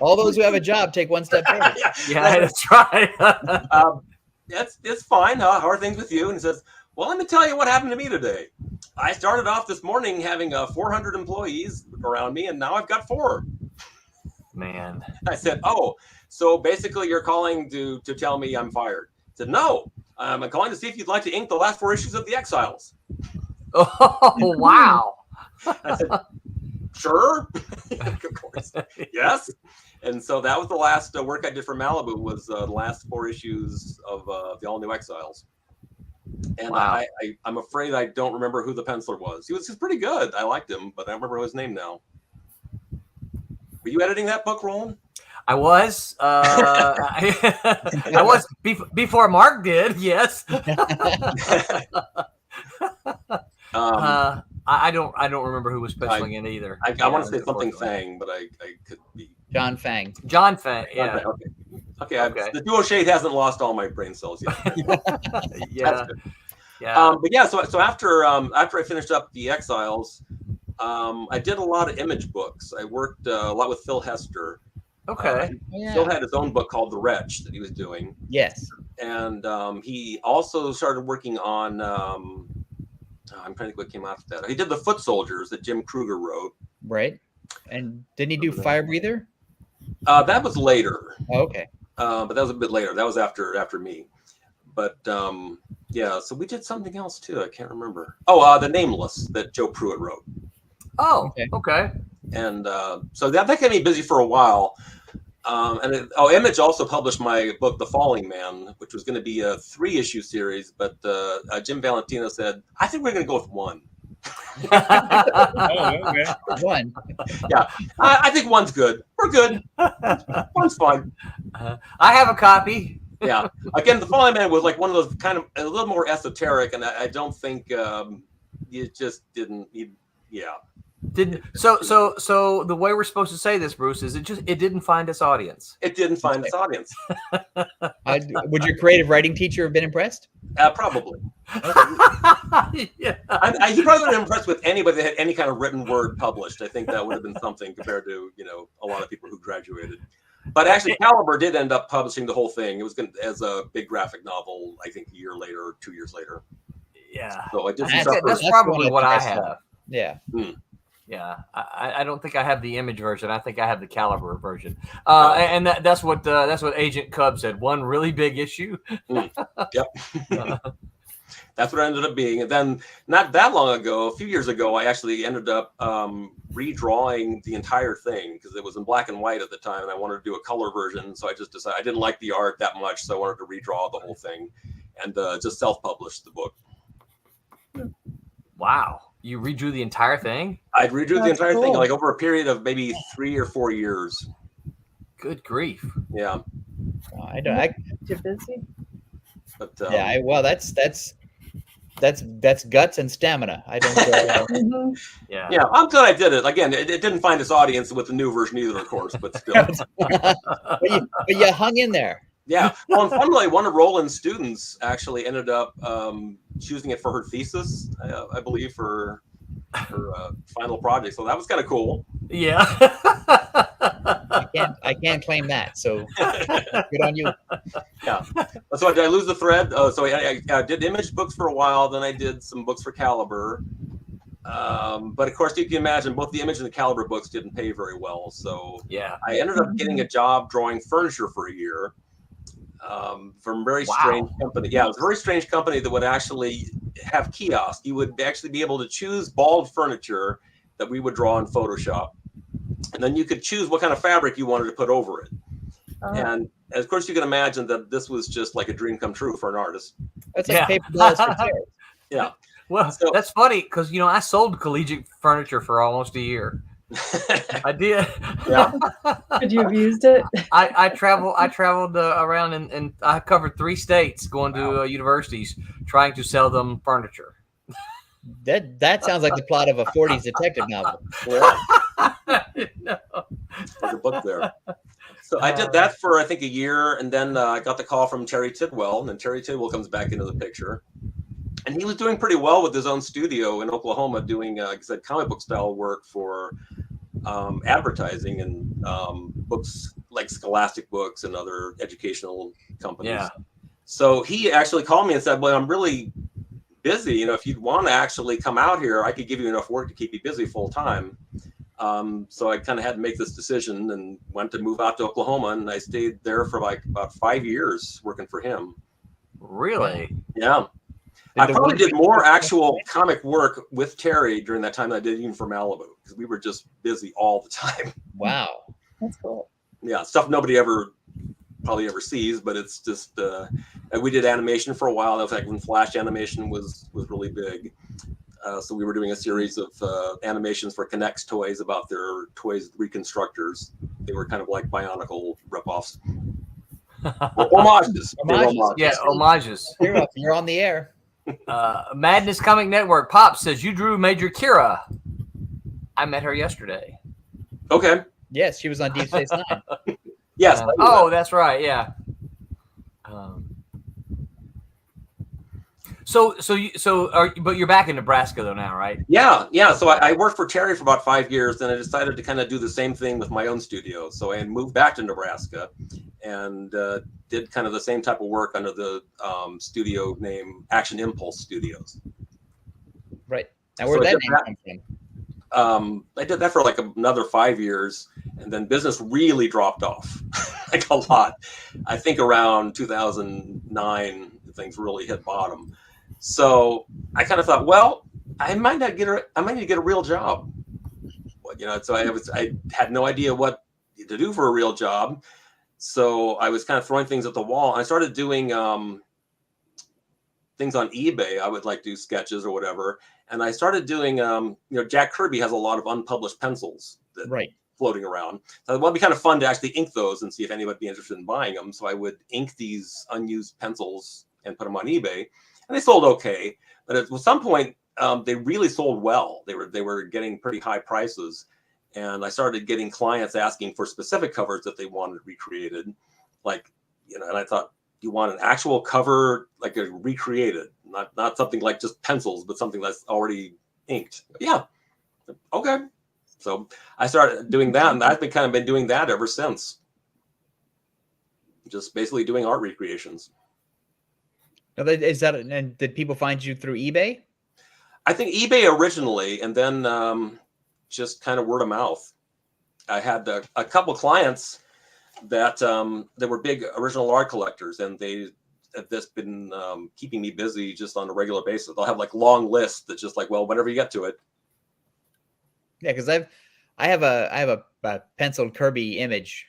[SPEAKER 7] all those who have a job take one step forward.
[SPEAKER 5] Yeah, that's right.
[SPEAKER 8] It's fine. How are things with you? And he says, well, let me tell you what happened to me today. I started off this morning having 400 employees around me, and now I've got 4.
[SPEAKER 5] Man.
[SPEAKER 8] I said, oh, so basically you're calling to tell me I'm fired. I said, no, I'm calling to see if you'd like to ink the last 4 issues of The Exiles.
[SPEAKER 5] Oh, wow.
[SPEAKER 8] I said, sure. Of course. Yes. And so that was the last work I did for Malibu, was the last 4 issues of the All New Exiles. And
[SPEAKER 5] wow.
[SPEAKER 8] I'm afraid I don't remember who the penciler was. He was just pretty good. I liked him, but I don't remember his name now. Were you editing that book, Roland?
[SPEAKER 5] I was. I was before Mark did. Yes. I don't remember who was penciling it either.
[SPEAKER 8] I want to say something Fang, but I could be
[SPEAKER 7] John Fang.
[SPEAKER 5] John Fang. Yeah.
[SPEAKER 8] Okay. The dual shade hasn't lost all my brain cells yet.
[SPEAKER 5] Yeah.
[SPEAKER 8] But yeah. So after I finished up The Exiles, I did a lot of image books. I worked a lot with Phil Hester,
[SPEAKER 5] Okay.
[SPEAKER 8] Phil had his own book called The Wretch that he was doing.
[SPEAKER 7] Yes.
[SPEAKER 8] And he also started working on, I'm trying to think what came after that. He did The Foot Soldiers that Jim Kruger wrote.
[SPEAKER 7] Right. And didn't he do Fire Breather?
[SPEAKER 8] That was later.
[SPEAKER 7] Oh, okay.
[SPEAKER 8] But that was a bit later. That was after me. But yeah, so we did something else too. I can't remember. Oh, The Nameless that Joe Pruitt wrote.
[SPEAKER 5] Oh, okay.
[SPEAKER 8] And so that kept me busy for a while. Image also published my book, The Falling Man, which was going to be a 3-issue series, but Jim Valentino said, I think we're going to go with 1.
[SPEAKER 6] Oh, okay.
[SPEAKER 7] One.
[SPEAKER 8] Yeah, I think 1's good. We're good. 1's fine.
[SPEAKER 5] I have a copy.
[SPEAKER 8] Yeah. Again, The Falling Man was like one of those kind of a little more esoteric, and I don't think it just didn't. Yeah.
[SPEAKER 5] So the way we're supposed to say this, Bruce, is it didn't find its audience.
[SPEAKER 8] It didn't find its audience.
[SPEAKER 7] Would your creative writing teacher have been impressed?
[SPEAKER 8] Probably.
[SPEAKER 5] Yeah.
[SPEAKER 8] He probably wasn't impressed with anybody that had any kind of written word published. I think that would have been something compared to a lot of people who graduated. But actually, Caliber did end up publishing the whole thing. It was as a big graphic novel, I think, a year later or 2 years later.
[SPEAKER 5] Yeah.
[SPEAKER 8] So I did some
[SPEAKER 5] That's
[SPEAKER 8] stuff.
[SPEAKER 5] probably what I have.
[SPEAKER 7] Yeah.
[SPEAKER 5] Yeah, I don't think I have the Image version. I think I have the Caliber version, and that's what Agent Cub said. One really big issue.
[SPEAKER 8] Yep. That's what it ended up being. And then not that long ago, a few years ago, I actually ended up redrawing the entire thing because it was in black and white at the time, and I wanted to do a color version. So I just decided I didn't like the art that much, so I wanted to redraw the whole thing, and just self-published the book.
[SPEAKER 5] Wow. You redrew the entire thing?
[SPEAKER 8] I redrew the entire thing
[SPEAKER 4] cool.
[SPEAKER 8] like over a period of maybe 3 or 4 years.
[SPEAKER 5] Good grief.
[SPEAKER 8] Yeah.
[SPEAKER 7] I don't.
[SPEAKER 4] Too busy?
[SPEAKER 8] But
[SPEAKER 7] Yeah. That's guts and stamina. I don't.
[SPEAKER 4] Mhm.
[SPEAKER 5] Yeah.
[SPEAKER 8] yeah, I'm glad I did it. Again, it didn't find its audience with the new version either, of course, but still.
[SPEAKER 7] but you hung in there.
[SPEAKER 8] Yeah. Well, and funnily, one of Roland's students actually ended up choosing it for her thesis, I believe, for her final project. So that was kind of cool.
[SPEAKER 5] Yeah.
[SPEAKER 7] I can't claim that. So good on you.
[SPEAKER 8] Yeah. So did I lose the thread? So I did Image books for a while. Then I did some books for Caliber. But of course, you can imagine both the Image and the Caliber books didn't pay very well. So
[SPEAKER 5] Yeah.
[SPEAKER 8] I ended up getting a job drawing furniture for a year. From a very strange company. Yeah, it was a very strange company that would actually have kiosks. You would actually be able to choose bald furniture that we would draw in Photoshop. And then you could choose what kind of fabric you wanted to put over it. And of course, you can imagine that this was just like a dream come true for an artist.
[SPEAKER 7] That's like paper dolls for chairs.
[SPEAKER 8] Yeah.
[SPEAKER 5] Well,
[SPEAKER 8] So-
[SPEAKER 5] that's funny because I sold collegiate furniture for almost a year. I did.
[SPEAKER 8] Yeah.
[SPEAKER 4] Could you have used it?
[SPEAKER 5] I traveled around and I covered 3 states going to universities trying to sell them furniture.
[SPEAKER 7] That sounds like the plot of a 40s detective novel.
[SPEAKER 5] No.
[SPEAKER 8] There's a book there. So I did that for, I think, a year. And then I got the call from Terry Tidwell. And then Terry Tidwell comes back into the picture. And he was doing pretty well with his own studio in Oklahoma, doing, like I said, comic book style work for advertising and books like Scholastic Books and other educational companies.
[SPEAKER 5] Yeah.
[SPEAKER 8] So he actually called me and said, well, I'm really busy. If you'd want to actually come out here, I could give you enough work to keep you busy full time. So I kind of had to make this decision and went to move out to Oklahoma. And I stayed there for like about 5 years working for him.
[SPEAKER 5] Really?
[SPEAKER 8] Yeah. I probably did more actual comic work with Terry during that time than I did even for Malibu because we were just busy all the time.
[SPEAKER 7] Wow.
[SPEAKER 4] That's cool.
[SPEAKER 8] Yeah, stuff nobody probably ever sees, but it's just we did animation for a while. In fact, when Flash animation was really big, so we were doing a series of animations for Connect's toys about their toys reconstructors. They were kind of like Bionicle ripoffs. Well, homages. They were homages.
[SPEAKER 5] Yeah, homages.
[SPEAKER 7] You're on the air.
[SPEAKER 5] Madness Comic Network. Pop says you drew Major Kira. I met her yesterday.
[SPEAKER 8] Okay.
[SPEAKER 7] Yes, she was on Deep Space Nine.
[SPEAKER 8] Yes.
[SPEAKER 5] Oh, that's right. Yeah. But you're back in Nebraska though now, right?
[SPEAKER 8] Yeah, yeah. So I worked for Terry for about 5 years, and I decided to kind of do the same thing with my own studio. So I moved back to Nebraska, and did kind of the same type of work under the studio name Action Impulse Studios.
[SPEAKER 7] Right. Now, where did that name come from?
[SPEAKER 8] I did that for like another 5 years, and then business really dropped off, like a lot. I think around 2009, things really hit bottom. So I kind of thought, well, I might need to get a real job. So I had no idea what to do for a real job. So I was kind of throwing things at the wall. I started doing things on eBay. I would like do sketches or whatever. And I started doing, Jack Kirby has a lot of unpublished pencils that floating around. So it would be kind of fun to actually ink those and see if anybody would be interested in buying them. So I would ink these unused pencils and put them on eBay. And they sold okay. But at some point, they really sold well. They were getting pretty high prices. And I started getting clients asking for specific covers that they wanted recreated. And I thought, you want an actual cover, like a recreated, not something like just pencils, but something that's already inked. Yeah. Okay. So I started doing that, and I've been doing that ever since. Just basically doing art recreations.
[SPEAKER 7] And did people find you through eBay?
[SPEAKER 8] I think eBay originally, and then just kind of word of mouth. I had a couple clients that they were big original art collectors, and they have just been keeping me busy just on a regular basis. They'll have like long lists that's just like, well, whenever you get to it.
[SPEAKER 7] Yeah, because I have a penciled Kirby image,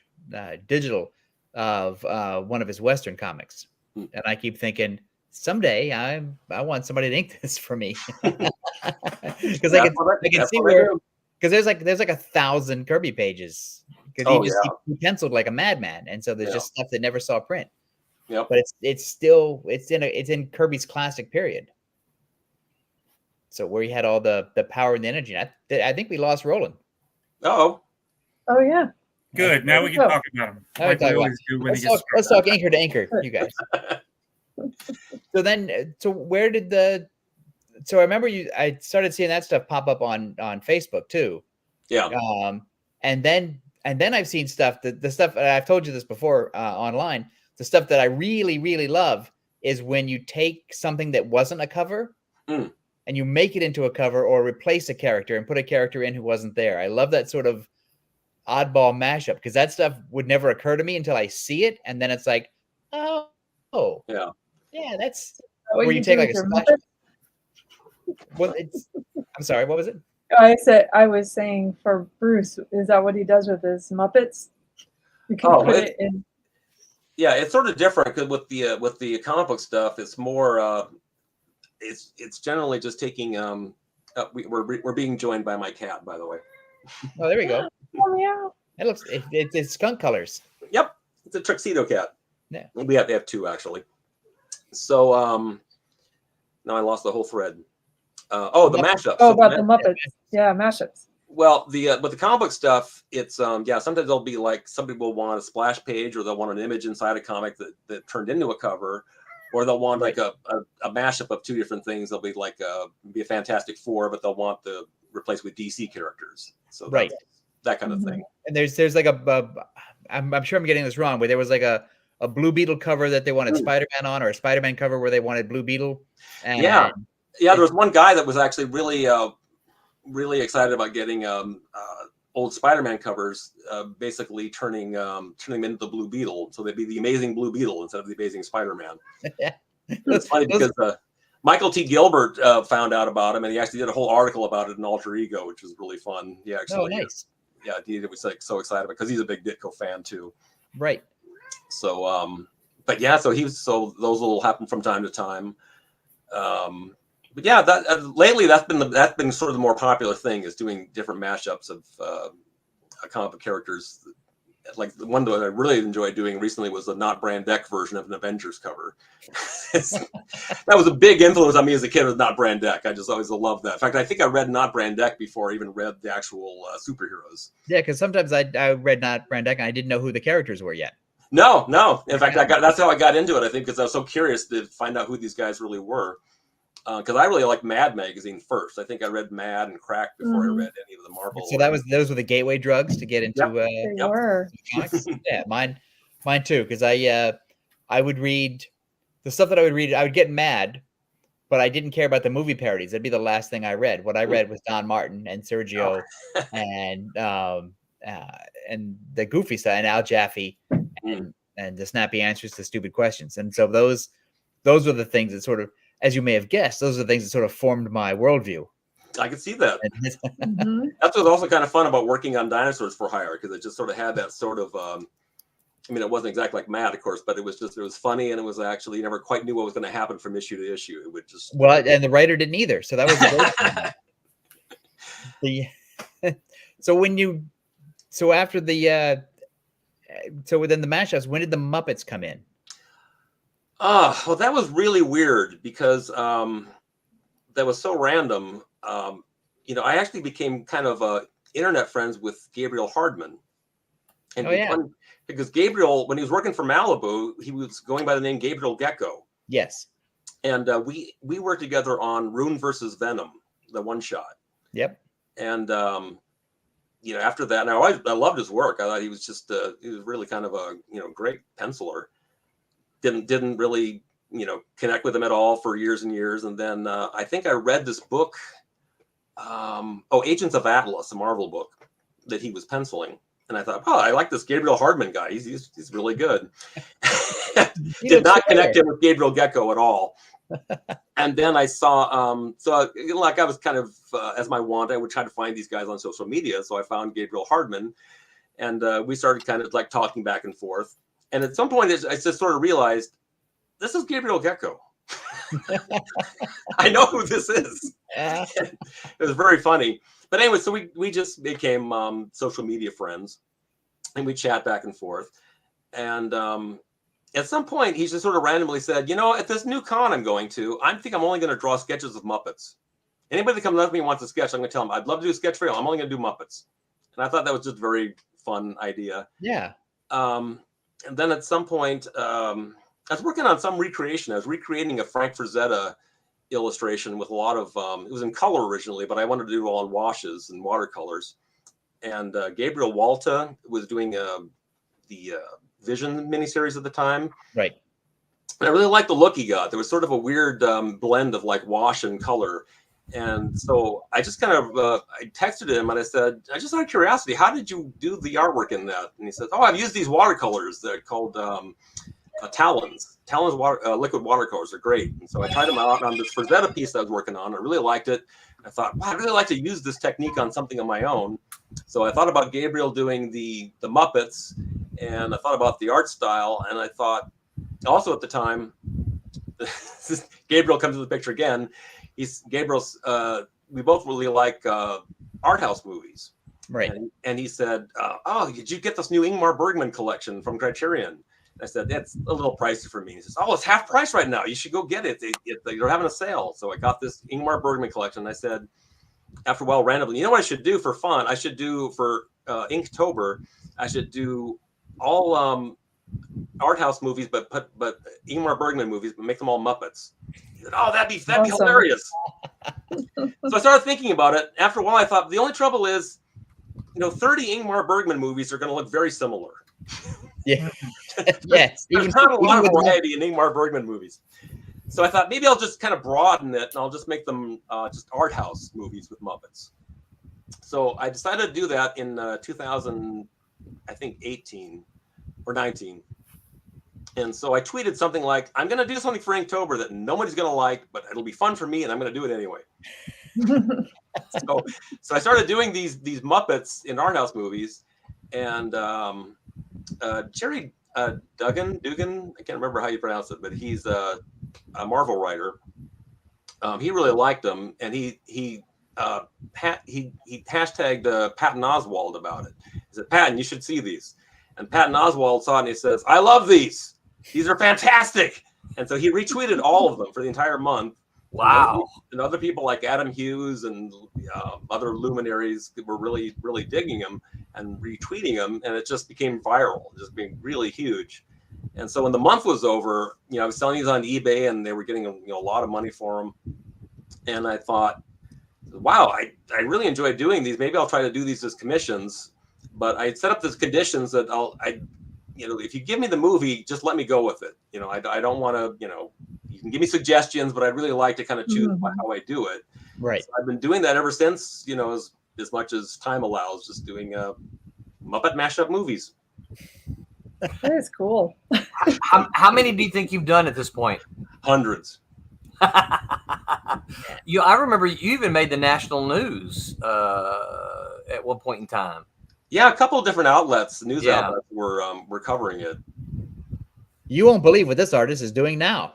[SPEAKER 7] digital, of one of his Western comics, and I keep thinking someday I want somebody to ink this for me, because I can see where, because there's like 1,000 Kirby pages, because he penciled like a madman, and so there's just stuff that never saw print.
[SPEAKER 8] Yep.
[SPEAKER 7] But it's in Kirby's classic period. So where he had all the power and the energy. I think we lost Roland.
[SPEAKER 4] Oh yeah.
[SPEAKER 6] Good. Now we can talk about him. Like we always do when
[SPEAKER 7] let's talk anchor to anchor, you guys. Where did so I remember I started seeing that stuff pop up on Facebook too.
[SPEAKER 8] Yeah.
[SPEAKER 7] And then I've seen stuff the stuff, and I've told you this before online. The stuff that I really, really love is when you take something that wasn't a cover and you make it into a cover, or replace a character and put a character in who wasn't there. I love that sort of oddball mashup, because that stuff would never occur to me until I see it, and then it's like, oh yeah, that's where you take like a splash. Well, I'm sorry, what was it?
[SPEAKER 4] I was saying for Bruce, is that what he does with his Muppets? You can put it in.
[SPEAKER 8] Yeah, it's sort of different, because with the comic book stuff, it's more it's generally just taking we're being joined by my cat, by the way.
[SPEAKER 7] Oh, there we go.
[SPEAKER 4] Oh yeah.
[SPEAKER 7] It looks it's skunk colors.
[SPEAKER 8] Yep, it's a tuxedo cat.
[SPEAKER 7] Yeah,
[SPEAKER 8] they have two actually. So now I lost the whole thread. The mashups.
[SPEAKER 4] Oh, about the Muppets. Yeah, mashups.
[SPEAKER 8] Well, but the comic book stuff, it's sometimes they'll be like, some people want a splash page, or they'll want an image inside a comic that turned into a cover, or they'll want like a mashup of two different things. They'll be like be a Fantastic Four, but they'll want the replaced with DC characters. So that kind of thing.
[SPEAKER 7] And there's like I'm sure I'm getting this wrong, but there was like a Blue Beetle cover that they wanted Spider-Man on, or a Spider-Man cover where they wanted Blue Beetle. And
[SPEAKER 8] there was one guy that was actually really excited about getting old Spider-Man covers, basically turning them into the Blue Beetle, so they'd be the Amazing Blue Beetle instead of the Amazing Spider-Man. It's funny because Michael T. Gilbert found out about him, and he actually did a whole article about it in Alter Ego, which was really fun. He actually,
[SPEAKER 7] nice.
[SPEAKER 8] He was like so excited about, because he's a big Ditko fan too.
[SPEAKER 7] Right.
[SPEAKER 8] So, but yeah, so those will happen from time to time. But yeah, lately that's been sort of the more popular thing, is doing different mashups of comic book characters. Like the one that I really enjoyed doing recently was the Not Brand Deck version of an Avengers cover. That was a big influence on me as a kid, with Not Brand Deck. I just always loved that. In fact, I think I read Not Brand Deck before I even read the actual superheroes.
[SPEAKER 7] Yeah, because sometimes I read Not Brand Deck and I didn't know who the characters were yet.
[SPEAKER 8] No. In fact, that's how I got into it. I think because I was so curious to find out who these guys really were. because I really liked Mad magazine first. I think I read Mad and Crack before I read any of the Marvel.
[SPEAKER 7] So those were the gateway drugs to get into
[SPEAKER 4] They were.
[SPEAKER 7] comics. Yeah, mine too. Because I would read the stuff that I would read. I would get mad, but I didn't care about the movie parodies. That'd be the last thing I read. What I read was Don Martin and Sergio and the goofy stuff and Al Jaffe and the snappy answers to stupid questions. And so those were the things that sort of, as you may have guessed, those are the things that sort of formed my worldview.
[SPEAKER 8] I could see that. That's what's also kind of fun about working on Dinosaurs for Hire, because it just sort of had that sort of, I mean, it wasn't exactly like Mad, of course, but it was funny, and it was actually, you never quite knew what was going to happen from issue to issue. It would just...
[SPEAKER 7] Well, and the writer didn't either, so that was the so after the so within the mashups, when did the Muppets come in?
[SPEAKER 8] Well, that was really weird because that was so random. You know, I actually became kind of internet friends with Gabriel Hardman. And because Gabriel, when he was working for Malibu, he was going by the name Gabriel Gecko.
[SPEAKER 7] Yes.
[SPEAKER 8] And we worked together on Rune versus Venom, the one shot.
[SPEAKER 7] Yep.
[SPEAKER 8] And you know, after that, and I loved his work. I thought he was just he was really kind of a great penciler. Didn't really connect with him at all for years and years. And then I think I read this book, Agents of Atlas, a Marvel book that he was penciling. And I thought, oh, I like this Gabriel Hardman guy. He's really good. Did not connect him with Gabriel Gecko at all. And then I saw, like I was kind of, as my wont, I would try to find these guys on social media. So I found Gabriel Hardman, and we started kind of like talking back and forth. And at some point, I just sort of realized, this is Gabriel Gecko. I know who this is. It was very funny. But anyway, so we just became social media friends, and we chat back and forth. And at some point, he just sort of randomly said, at this new con I'm going to, I think I'm only going to draw sketches of Muppets. Anybody that comes up to me and wants a sketch, I'm going to tell them, I'd love to do a sketch for you. I'm only going to do Muppets. And I thought that was just a very fun idea.
[SPEAKER 7] Yeah.
[SPEAKER 8] And then at some point, I was working on some recreation. I was recreating a Frank Frazetta illustration with a lot of, it was in color originally, but I wanted to do it all in washes and watercolors. And Gabriel Walta was doing the Vision miniseries at the time.
[SPEAKER 7] Right.
[SPEAKER 8] And I really liked the look he got. There was sort of a weird blend of like wash and color. And so I just kind of, I texted him and I said, I just out of curiosity, how did you do the artwork in that? And he said, oh, I've used these watercolors. They're called Talons. Talons liquid watercolors are great. And so I tried them out on this Frazetta piece that I was working on. I really liked it. I thought, wow, I'd really like to use this technique on something of my own. So I thought about Gabriel doing the Muppets, and I thought about the art style, and I thought also at the time, Gabriel comes to the picture again. Gabriel's, we both really like Arthouse movies.
[SPEAKER 7] Right.
[SPEAKER 8] And he said, oh, did you get this new Ingmar Bergman collection from Criterion? I said, that's a little pricey for me. He says, oh, it's half price right now. You should go get it. They're having a sale. So I got this Ingmar Bergman collection. I said, after a while, randomly, you know what I should do for fun? I should do for Inktober, I should do all Arthouse movies, but Ingmar Bergman movies, but make them all Muppets. He said, oh, that'd be hilarious. So I started thinking about it. After a while, I thought, the only trouble is, 30 Ingmar Bergman movies are going to look very similar.
[SPEAKER 7] Yeah. Yes.
[SPEAKER 8] There's not a lot of variety in Ingmar Bergman movies. So I thought maybe I'll just kind of broaden it and I'll just make them just art house movies with Muppets. So I decided to do that in 2018 or 19. And so I tweeted something like, I'm going to do something for Inktober that nobody's going to like, but it'll be fun for me and I'm going to do it anyway. So I started doing these Muppets in art house movies. And Jerry Dugan, I can't remember how you pronounce it, but he's a Marvel writer. He really liked them, and he hashtagged Patton Oswalt about it. He said, Patton, you should see these. And Patton Oswalt saw it and he says, I love these. These are fantastic. And so he retweeted all of them for the entire month.
[SPEAKER 2] Wow.
[SPEAKER 8] And other people like Adam Hughes and other luminaries were really, really digging them and retweeting them. And it just became viral, just being really huge. And so when the month was over, I was selling these on eBay and they were getting a lot of money for them. and I thought, wow, I really enjoy doing these. Maybe I'll try to do these as commissions. But I set up these conditions that if you give me the movie, just let me go with it. I don't want to, you can give me suggestions, but I'd really like to kind of choose how I do it.
[SPEAKER 7] Right.
[SPEAKER 8] So I've been doing that ever since, as much as time allows, just doing Muppet mashup movies.
[SPEAKER 4] That is cool.
[SPEAKER 5] How many do you think you've done at this point?
[SPEAKER 8] Hundreds.
[SPEAKER 5] I remember you even made the national news at one point in time.
[SPEAKER 8] Yeah, a couple of different outlets, news outlets were covering it.
[SPEAKER 7] You won't believe what this artist is doing now.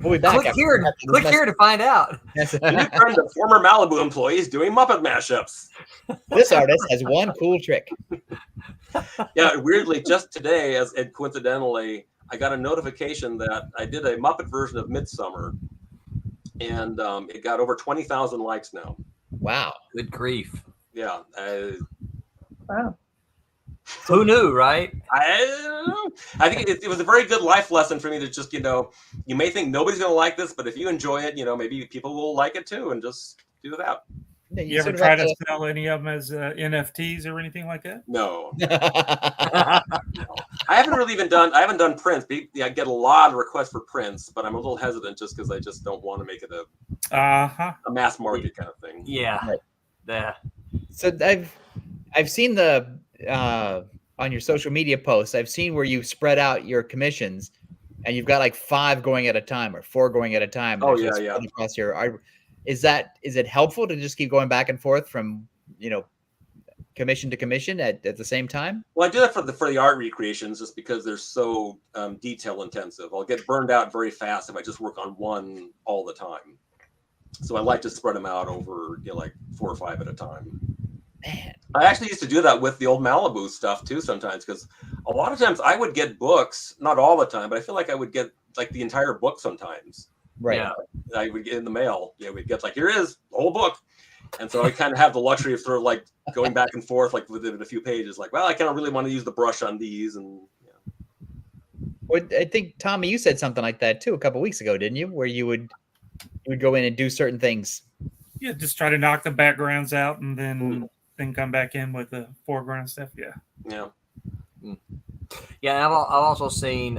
[SPEAKER 7] We'll be back.
[SPEAKER 5] Click here to find out.
[SPEAKER 8] New trend of former Malibu employees doing Muppet mashups.
[SPEAKER 7] This artist has one cool trick.
[SPEAKER 8] Yeah, weirdly, just today, and coincidentally, I got a notification that I did a Muppet version of Midsummer, and it got over 20,000 likes now.
[SPEAKER 7] Wow.
[SPEAKER 5] Good grief.
[SPEAKER 8] Yeah.
[SPEAKER 4] Wow.
[SPEAKER 5] Who knew, right?
[SPEAKER 8] I think it was a very good life lesson for me to just, you may think nobody's going to like this, but if you enjoy it, maybe people will like it too, and just do that.
[SPEAKER 6] You ever try to sell any of them as NFTs or anything like that?
[SPEAKER 8] No. I haven't really I haven't done prints. I get a lot of requests for prints, but I'm a little hesitant just because I just don't want to make it a mass market kind of thing.
[SPEAKER 5] Yeah.
[SPEAKER 7] Right.
[SPEAKER 5] Yeah.
[SPEAKER 7] So I've seen on your social media posts, I've seen where you spread out your commissions and you've got like 5 going at a time or 4 going at a time.
[SPEAKER 8] Oh, yeah.
[SPEAKER 7] Across your, is it helpful to just keep going back and forth from, commission to commission at the same time?
[SPEAKER 8] Well, I do that for the art recreations just because they're so detail intensive. I'll get burned out very fast if I just work on one all the time. So I like to spread them out over like 4 or 5 at a time.
[SPEAKER 7] Man.
[SPEAKER 8] I actually used to do that with the old Malibu stuff too sometimes, because a lot of times I would get books, not all the time, but I feel like I would get like the entire book sometimes.
[SPEAKER 7] Right.
[SPEAKER 5] Yeah.
[SPEAKER 8] I would get in the mail. Yeah, we'd get like, here it is, the whole book. And so I kind of have the luxury of sort of like going back and forth like within a few pages, like, well, I kind of really want to use the brush on these. And
[SPEAKER 7] Well, I think, Tommy, you said something like that too a couple weeks ago, didn't you? Where you would go in and do certain things.
[SPEAKER 6] Yeah, just try to knock the backgrounds out and then come back in with the foreground stuff. Yeah.
[SPEAKER 8] Yeah.
[SPEAKER 5] Yeah, I've also seen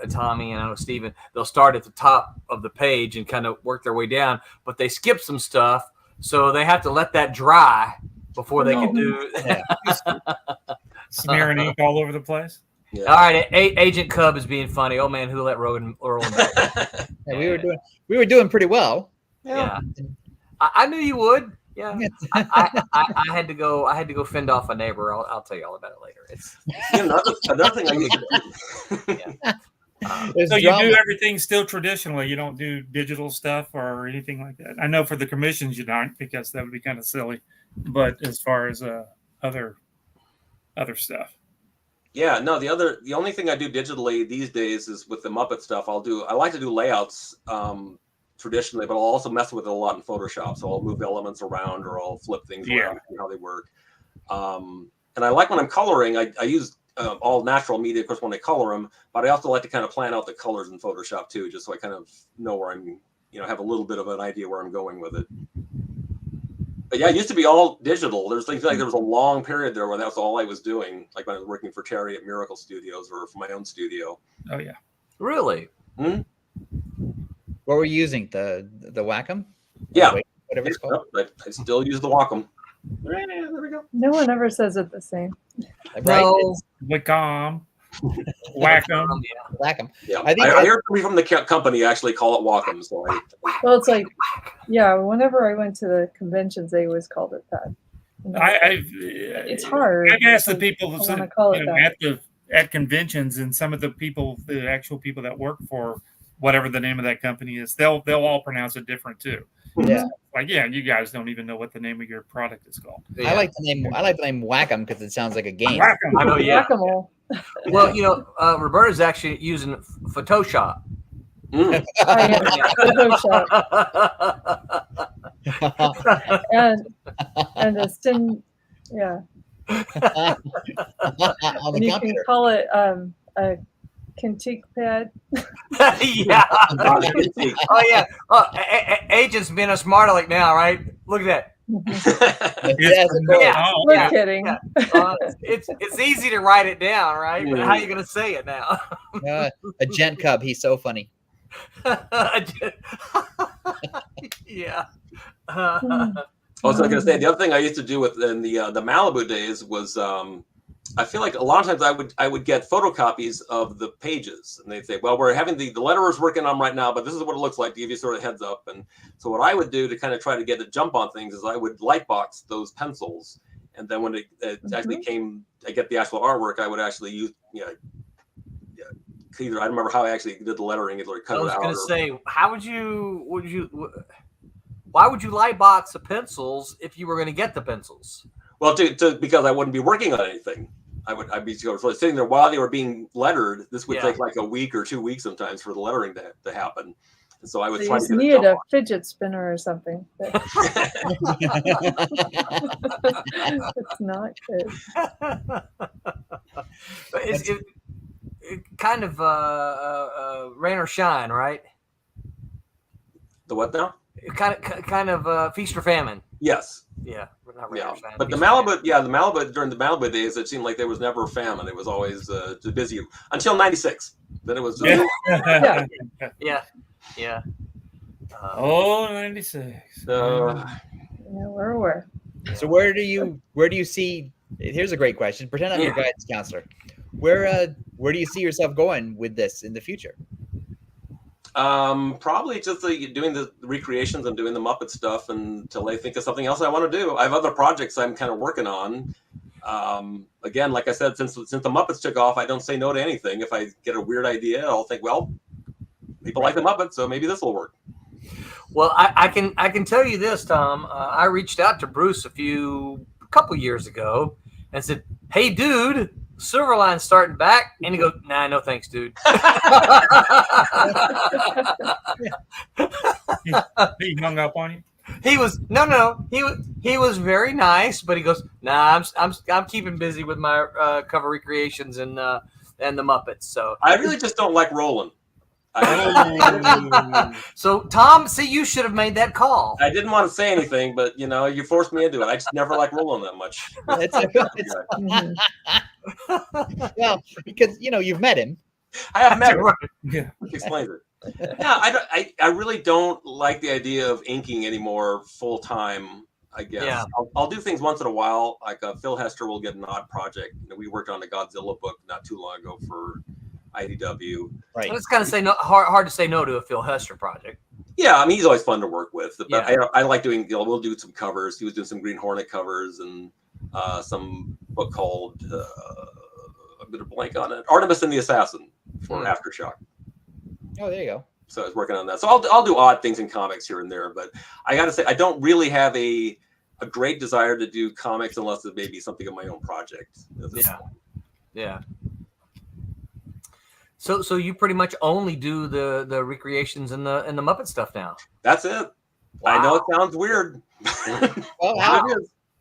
[SPEAKER 5] Tommy and I know Steven, they'll start at the top of the page and kind of work their way down, but they skip some stuff, so they have to let that dry before they can do
[SPEAKER 6] Smearing ink all over the place.
[SPEAKER 8] Yeah.
[SPEAKER 5] All right, Agent Cub is being funny. Oh man, who let Roland
[SPEAKER 7] Yeah, we were doing pretty well.
[SPEAKER 5] Yeah. I knew you would. Yeah, I had to go fend off a neighbor. I'll tell you all about it later. It's
[SPEAKER 8] another thing I used to do.
[SPEAKER 6] So you do everything still traditionally. You don't do digital stuff or anything like that. I know for the commissions you don't, because that would be kind of silly. But as far as other stuff.
[SPEAKER 8] Yeah, no, the only thing I do digitally these days is with the Muppet stuff. I like to do layouts traditionally, but I'll also mess with it a lot in Photoshop. So I'll move elements around or I'll flip things around and see how they work. And I like when I'm coloring, I use all natural media, of course, when I color them, but I also like to kind of plan out the colors in Photoshop too, just so I kind of know where I'm, have a little bit of an idea where I'm going with it. But yeah, it used to be all digital. There's things like there was a long period there where that was all I was doing, like when I was working for Terry at Miracle Studios or for my own studio.
[SPEAKER 6] Oh yeah,
[SPEAKER 5] really.
[SPEAKER 8] Hmm?
[SPEAKER 7] What were you using? The Wacom?
[SPEAKER 8] Yeah,
[SPEAKER 7] whatever it's called.
[SPEAKER 8] I still use the Wacom. There we go.
[SPEAKER 4] No one ever says it the same.
[SPEAKER 7] Right?
[SPEAKER 5] No.
[SPEAKER 6] Wacom, Wacom.
[SPEAKER 7] Wacom.
[SPEAKER 8] Yeah,
[SPEAKER 7] I think
[SPEAKER 8] I heard from the company actually call it Wacom. So
[SPEAKER 4] Well, it's like, yeah, whenever I went to the conventions, they always called it that. It's hard.
[SPEAKER 6] I've asked the people
[SPEAKER 4] I wanna call it that.
[SPEAKER 6] at conventions, and some of the actual people that work for whatever the name of that company is, they'll all pronounce it different too.
[SPEAKER 7] Yeah.
[SPEAKER 6] Like, yeah, you guys don't even know what the name of your product is called.
[SPEAKER 5] Yeah.
[SPEAKER 7] I like the name Wacom because it sounds like a game.
[SPEAKER 6] Wacom.
[SPEAKER 5] I know. Yeah.
[SPEAKER 4] Whack-a-mole.
[SPEAKER 5] Well, Roberta's actually using Photoshop.
[SPEAKER 8] Mm.
[SPEAKER 4] I am Photoshop. and a sim, yeah.
[SPEAKER 7] On
[SPEAKER 4] And
[SPEAKER 7] the
[SPEAKER 4] you
[SPEAKER 7] computer.
[SPEAKER 4] can call it Kentique pad.
[SPEAKER 5] Yeah. Oh yeah. Oh, agent's being a smart aleck now, right? Look at that.
[SPEAKER 7] Yes, of course.
[SPEAKER 5] Yeah.
[SPEAKER 4] We're
[SPEAKER 5] Yeah.
[SPEAKER 4] kidding.
[SPEAKER 5] Yeah. It's easy to write it down, right? But how are you gonna say it now?
[SPEAKER 7] A gent cub. He's so funny.
[SPEAKER 5] Yeah.
[SPEAKER 8] I was going to say the other thing I used to do in the Malibu days was I feel like a lot of times I would get photocopies of the pages, and they'd say, "Well, we're having the letterers working on right now, but this is what it looks like to give you sort of heads up." And so what I would do to kind of try to get a jump on things is I would lightbox those pencils, and then when it actually came, I get the actual artwork, I would actually use either I don't remember how I actually did the lettering, either cut it out.
[SPEAKER 5] I was going to say, why would you lightbox the pencils if you were going to get the pencils?
[SPEAKER 8] Well, because I wouldn't be working on anything. I'd be sort of sitting there while they were being lettered. This would take like a week or 2 weeks sometimes for the lettering to happen. And so I would try to get
[SPEAKER 4] needed a fidget spinner or something. It's not good.
[SPEAKER 5] It's kind of rain or shine, right?
[SPEAKER 8] The what now?
[SPEAKER 5] Kind of feast or famine.
[SPEAKER 8] Yes.
[SPEAKER 5] Yeah. Not rain or shine,
[SPEAKER 8] but the Malibu, during the Malibu days, it seemed like there was never a famine. It was always busy until '96. Then it was.
[SPEAKER 5] Yeah.
[SPEAKER 6] Oh, 96.
[SPEAKER 4] Where were?
[SPEAKER 7] So where do you see? Here's a great question. Pretend I'm your guidance counselor. Where do you see yourself going with this in the future?
[SPEAKER 8] Probably just doing the recreations and doing the Muppet stuff until I think of something else I want to do. I have other projects I'm kind of working on. Again, like I said, since the Muppets took off, I don't say no to anything. If I get a weird idea, I'll think, well, people like the Muppets, so maybe this will work.
[SPEAKER 5] Well, I can tell you this, Tom. I reached out to Bruce a couple years ago and said, "Hey, dude, Silverline's starting back," and he goes, "Nah, no thanks, dude."
[SPEAKER 6] He hung up on you.
[SPEAKER 5] He was no. He was very nice, but he goes, "Nah, I'm keeping busy with my cover recreations and the Muppets." So
[SPEAKER 8] I really just don't like rolling.
[SPEAKER 5] So Tom, see, you should have made that call.
[SPEAKER 8] I didn't want to say anything, but you forced me into it. I just never like rolling that much.
[SPEAKER 7] Well, because you've met him.
[SPEAKER 8] I have met him.
[SPEAKER 6] Yeah.
[SPEAKER 8] Explains it. Yeah, I really don't like the idea of inking anymore full time. I guess I'll do things once in a while. Like Phil Hester will get an odd project. We worked on a Godzilla book not too long ago for IDW.
[SPEAKER 7] Right.
[SPEAKER 5] Well, it's kind of hard to say no to a Phil Hester project.
[SPEAKER 8] Yeah, I mean he's always fun to work with. But I like doing. We'll do some covers. He was doing some Green Hornet covers and some book called I'm gonna blank on it. Artemis and the Assassin for Aftershock.
[SPEAKER 7] Oh, there you go.
[SPEAKER 8] So I was working on that. So I'll do odd things in comics here and there, but I got to say I don't really have a great desire to do comics unless it may be something of my own project.
[SPEAKER 5] Yeah. So you pretty much only do the recreations and the Muppet stuff now.
[SPEAKER 8] That's it. Wow. I know it sounds weird.
[SPEAKER 7] Well,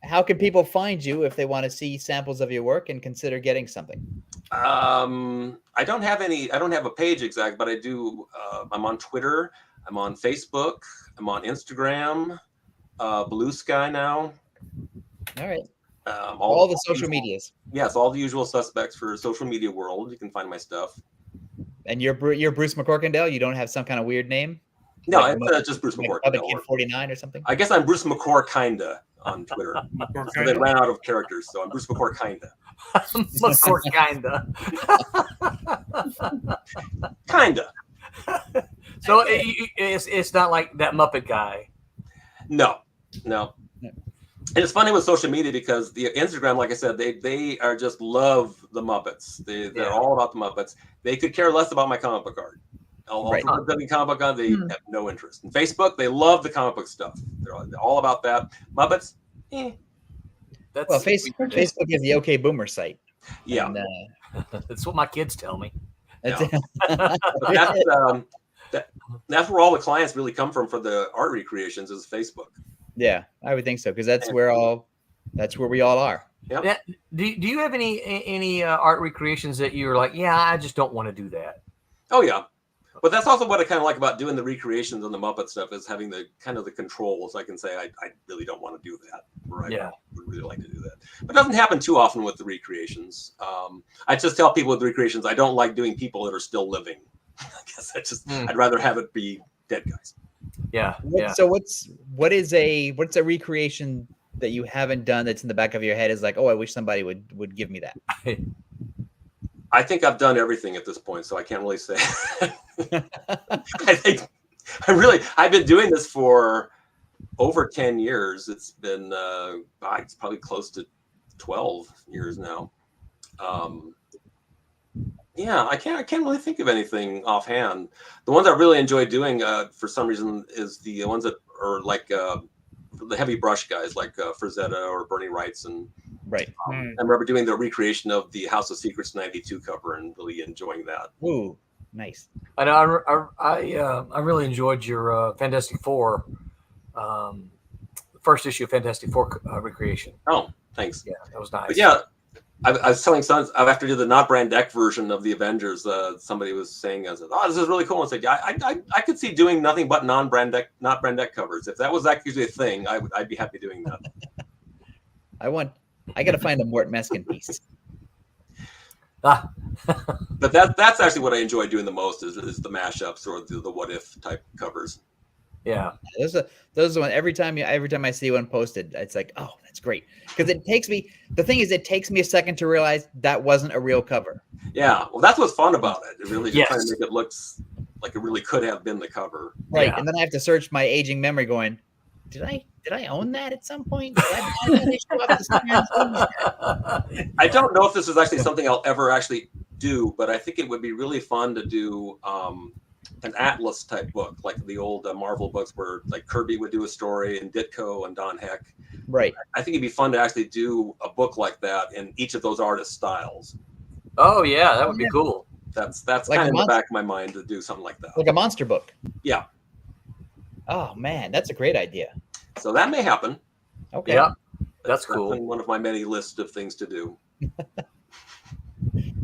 [SPEAKER 7] how can people find you if they want to see samples of your work and consider getting something?
[SPEAKER 8] I don't have a page exact, but I do. I'm on Twitter. I'm on Facebook. I'm on Instagram. Blue Sky now.
[SPEAKER 7] All right.
[SPEAKER 8] All
[SPEAKER 7] the social medias.
[SPEAKER 8] Yes, all the usual suspects for social media world. You can find my stuff.
[SPEAKER 7] And you're Bruce McCorkindale. You don't have some kind of weird name?
[SPEAKER 8] No, it's just Bruce McCorkindale.
[SPEAKER 7] Like Kid 49 or something.
[SPEAKER 8] I guess I'm Bruce McCor kinda on Twitter. So they ran out of characters, so I'm Bruce McCor kinda.
[SPEAKER 5] McCor kinda.
[SPEAKER 8] Kinda.
[SPEAKER 5] So it's not like that Muppet guy.
[SPEAKER 8] No. And it's funny with social media because the Instagram, like I said, they are just love the Muppets. They're all about the Muppets. They could care less about my comic book art. Comic book art, they have no interest. And Facebook, they love the comic book stuff. They're all about that. Muppets,
[SPEAKER 7] Facebook is the OK Boomer site.
[SPEAKER 8] Yeah,
[SPEAKER 7] and,
[SPEAKER 5] that's what my kids tell me.
[SPEAKER 8] That's where all the clients really come from for the art recreations is Facebook.
[SPEAKER 7] Yeah, I would think so because that's where we all are.
[SPEAKER 8] Yep.
[SPEAKER 5] Now, do you have any art recreations that you're like, yeah, I just don't want to do that?
[SPEAKER 8] Oh yeah, but that's also what I kind of like about doing the recreations and the Muppet stuff is having the kind of the controls. I can say I really don't want to do that, or I would really like to do that. But it doesn't happen too often with the recreations. I just tell people with the recreations I don't like doing people that are still living. I guess I'd rather have it be dead guys.
[SPEAKER 5] Yeah.
[SPEAKER 7] So what's a recreation that you haven't done that's in the back of your head is like, oh, I wish somebody would give me that.
[SPEAKER 8] I think I've done everything at this point, so I can't really say. I think I've been doing this for over 10 years. It's been it's probably close to 12 years now. Yeah, I can't really think of anything offhand. The ones I really enjoy doing for some reason is the ones that are like the heavy brush guys like Frazetta or Bernie Wrights and
[SPEAKER 7] right.
[SPEAKER 8] I remember doing the recreation of the House of Secrets '92 cover and really enjoying that.
[SPEAKER 7] Ooh, nice.
[SPEAKER 5] I know. I really enjoyed your Fantastic Four, first issue of Fantastic Four recreation.
[SPEAKER 8] Oh, thanks.
[SPEAKER 5] Yeah, that was nice.
[SPEAKER 8] But yeah, I was telling Sons after I did the not brand deck version of the Avengers. Somebody was saying, "I said, oh, this is really cool." And I said, "Yeah, I could see doing nothing but not brand deck covers. If that was actually a thing, I'd be happy doing that."
[SPEAKER 7] I got to find a Mort Meskin piece.
[SPEAKER 8] But that's actually what I enjoy doing the most is the mashups or the what if type covers.
[SPEAKER 5] Yeah,
[SPEAKER 7] those are the ones. Every time I see one posted, it's like, oh, that's great, because it takes me. The thing is, it takes me a second to realize that wasn't a real cover.
[SPEAKER 8] Yeah, well, that's what's fun about it. It really just trying to make it look like it really could have been the cover.
[SPEAKER 7] Right,
[SPEAKER 5] yeah.
[SPEAKER 7] And then I have to search my aging memory, going, did I own that at some point? Did I buy that issue off the
[SPEAKER 8] I don't know if this is actually something I'll ever actually do, but I think it would be really fun to do an Atlas type book, like the old Marvel books where like Kirby would do a story and Ditko and Don Heck.
[SPEAKER 7] Right.
[SPEAKER 8] I think it'd be fun to actually do a book like that in each of those artist styles.
[SPEAKER 5] Oh yeah, that would be cool.
[SPEAKER 8] That's
[SPEAKER 7] Like
[SPEAKER 8] kind of in the back of my mind to do something like that.
[SPEAKER 7] Like a monster book.
[SPEAKER 8] Yeah.
[SPEAKER 7] Oh man, that's a great idea.
[SPEAKER 8] So that may happen.
[SPEAKER 7] Okay.
[SPEAKER 5] Yeah, that's cool.
[SPEAKER 8] One of my many lists of things to do.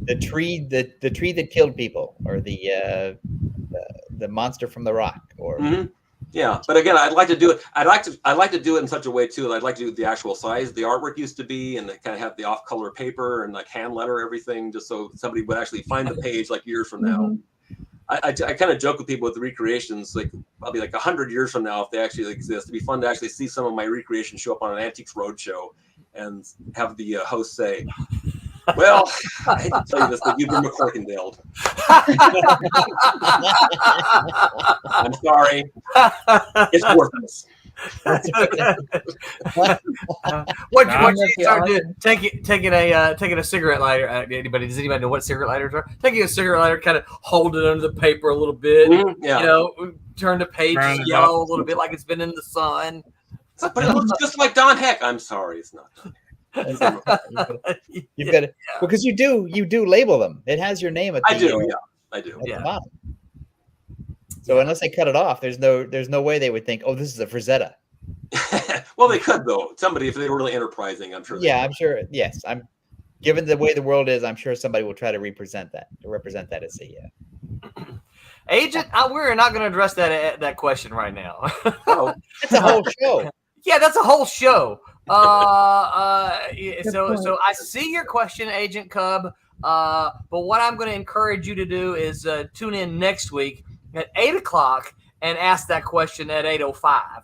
[SPEAKER 7] The tree that killed people, or the monster from the rock, or
[SPEAKER 8] yeah. But again, I'd like to do it. I'd like to do it in such a way too that I'd like to do the actual size the artwork used to be, and kind of have the off-color paper and like hand letter everything, just so somebody would actually find the page like years from now. I kind of joke with people with the recreations, like probably like 100 years from now, if they actually exist, it'd be fun to actually see some of my recreations show up on an Antiques Roadshow and have the host say, well, I hate to tell you this, but you've been McCorkindale. I'm sorry. It's worthless.
[SPEAKER 5] What you start doing? Taking a cigarette lighter. Anybody? Does anybody know what cigarette lighters are? Taking a cigarette lighter, kind of hold it under the paper a little bit.
[SPEAKER 8] Yeah.
[SPEAKER 5] You know, turn the page yellow a little bit, like it's been in the sun.
[SPEAKER 8] But it looks just like Don Heck. I'm sorry, it's not Don Heck.
[SPEAKER 7] You've got to, because you do label them. It has your name at the
[SPEAKER 8] I do. At the
[SPEAKER 7] bottom. So unless they cut it off, there's no way they would think, oh, this is a Frazetta.
[SPEAKER 8] Well, they could though. Somebody, if they were really enterprising, I'm sure.
[SPEAKER 7] Yeah, I'm sure. Yes, given the way the world is, I'm sure somebody will try to represent that as a
[SPEAKER 5] agent. We're not going to address that question right now.
[SPEAKER 8] Oh,
[SPEAKER 7] that's a whole show.
[SPEAKER 5] Yeah, that's a whole show. So I see your question, Agent Cub. But what I'm going to encourage you to do is tune in next week at 8:00 and ask that question at 8:05.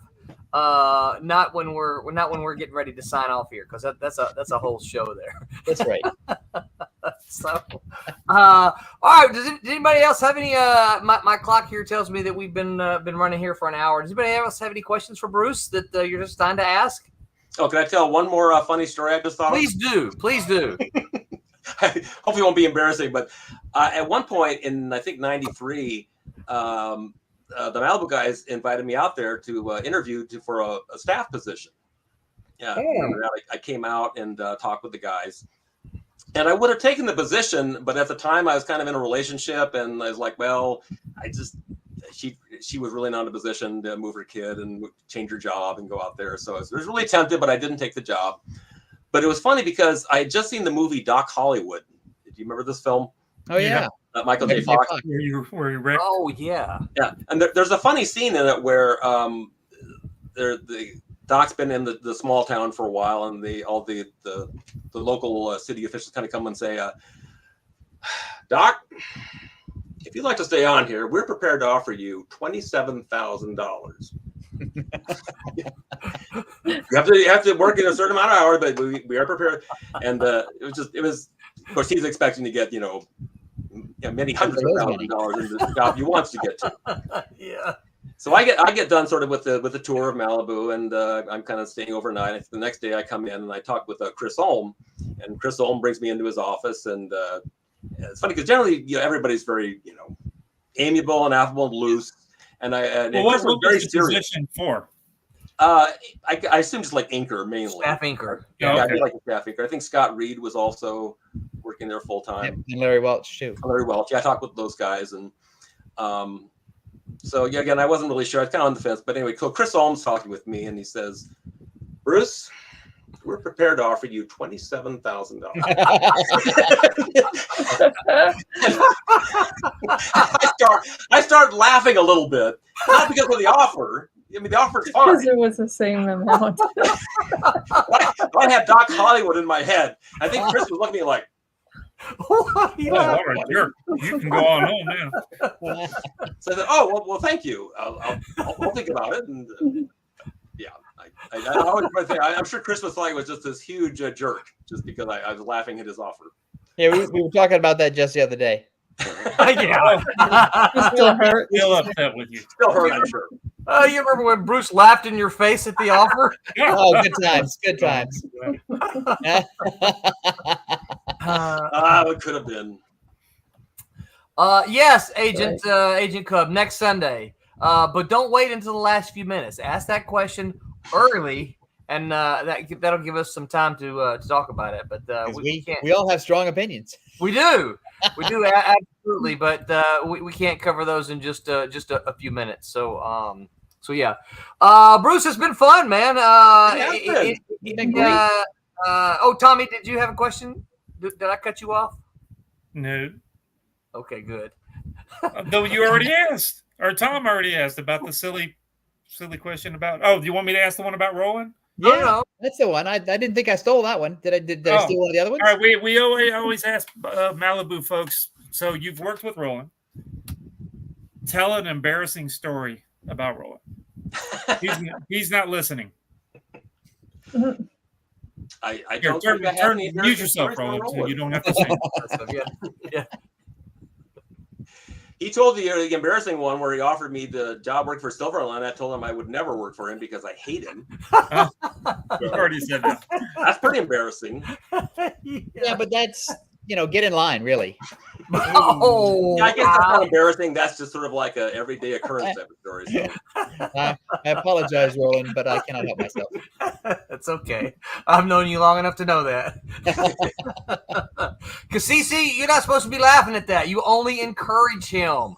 [SPEAKER 5] Not when we're getting ready to sign off here, because that's a whole show there.
[SPEAKER 7] That's right.
[SPEAKER 5] So, all right. Does anybody else have any? My clock here tells me that we've been running here for an hour. Does anybody else have any questions for Bruce that you're just dying to ask?
[SPEAKER 8] Oh, can I tell one more funny story I just thought of?
[SPEAKER 5] Please do.
[SPEAKER 8] Hopefully it won't be embarrassing, but at one point in, I think, 93, the Malibu guys invited me out there to interview for a staff position. Yeah, I came out and talked with the guys. And I would have taken the position, but at the time I was kind of in a relationship, and I was like, well, she was really not in a position to move her kid and change her job and go out there. So I was really tempted, but I didn't take the job. But it was funny because I had just seen the movie Doc Hollywood. Did you remember this film?
[SPEAKER 7] Oh yeah.
[SPEAKER 8] Michael J. Fox.
[SPEAKER 6] Where you wrecked.
[SPEAKER 5] Oh yeah.
[SPEAKER 8] Yeah, and there's a funny scene in it where the Doc's been in the small town for a while, and all the local city officials kind of come and say, Doc, if you'd like to stay on here, we're prepared to offer you $27,000. You have to work in a certain amount of hours, but we are prepared. And it was of course he's expecting to get many hundreds of thousands of dollars in the job he wants to get to.
[SPEAKER 5] Yeah.
[SPEAKER 8] So I get done sort of with the tour of Malibu, and I'm kind of staying overnight. The next day I come in and I talk with Chris Olm, and Chris Olm brings me into his office, and it's funny because generally everybody's very amiable and affable and loose, and
[SPEAKER 6] what was
[SPEAKER 8] very
[SPEAKER 6] the
[SPEAKER 8] serious.
[SPEAKER 6] position for?
[SPEAKER 8] I assume just like inker mainly.
[SPEAKER 5] Staff inker.
[SPEAKER 8] Yeah,
[SPEAKER 6] okay.
[SPEAKER 8] I like a staff inker. I think Scott Reed was also working there full time.
[SPEAKER 7] And Larry Welch too.
[SPEAKER 8] Larry Welch. Yeah, I talked with those guys, and so yeah, again, I wasn't really sure. I was kind of on the fence, but anyway, so Chris Olm's talking with me, and he says, "Bruce, we're prepared to offer you $27,000." I start laughing a little bit, not because of the offer. I mean, the offer's fine.
[SPEAKER 4] Because it was the same amount.
[SPEAKER 8] I had Doc Hollywood in my head. I think Chris was looking at me like,
[SPEAKER 5] Yeah.
[SPEAKER 6] Oh, all right, you can go on home now.
[SPEAKER 8] so I said, "Oh, well, thank you. I'll think about it." And yeah, I always think, I'm sure Chris was like was just this huge jerk just because I was laughing at his offer.
[SPEAKER 7] Yeah, we were talking about that just the other day.
[SPEAKER 5] Yeah.
[SPEAKER 4] It still hurts.
[SPEAKER 6] Still upset with you.
[SPEAKER 8] Still hurt, I'm sure.
[SPEAKER 5] You remember when Bruce laughed in your face at the offer?
[SPEAKER 7] Oh, good times, good times.
[SPEAKER 8] It could have been.
[SPEAKER 5] Yes, Agent Cub, next Sunday. But don't wait until the last few minutes. Ask that question early, and that'll give us some time to talk about it. But
[SPEAKER 7] we all have strong opinions.
[SPEAKER 5] We do absolutely, but we can't cover those in just a few minutes. So yeah, Bruce, it's been fun, man.
[SPEAKER 8] It's
[SPEAKER 7] been great.
[SPEAKER 5] Tommy, did you have a question? Did I cut you off?
[SPEAKER 6] No.
[SPEAKER 5] Okay, good.
[SPEAKER 6] Though you already asked, or Tom already asked about the silly question about. Oh, do you want me to ask the one about Roland?
[SPEAKER 7] Yeah,
[SPEAKER 5] No.
[SPEAKER 7] that's the one. I didn't think I stole that one. Did I steal one of the other ones?
[SPEAKER 6] All right, we always ask Malibu folks. So you've worked with Roland. Tell an embarrassing story about Roland. He's not listening.
[SPEAKER 8] I
[SPEAKER 6] Here,
[SPEAKER 8] don't think I have any
[SPEAKER 6] mute yourself, Roland, so you don't have to say.
[SPEAKER 5] Yeah.
[SPEAKER 8] He told the embarrassing one where he offered me the job working for Silverline. I told him I would never work for him because I hate him.
[SPEAKER 6] You already said that.
[SPEAKER 8] That's pretty embarrassing.
[SPEAKER 7] Yeah, but that's get in line, really.
[SPEAKER 5] Oh,
[SPEAKER 8] Yeah, I guess that's not embarrassing. That's just sort of like a everyday occurrence type of story. So.
[SPEAKER 7] I apologize, Roland, but I cannot help myself.
[SPEAKER 5] That's okay. I've known you long enough to know that. Because CC, you're not supposed to be laughing at that. You only encourage him.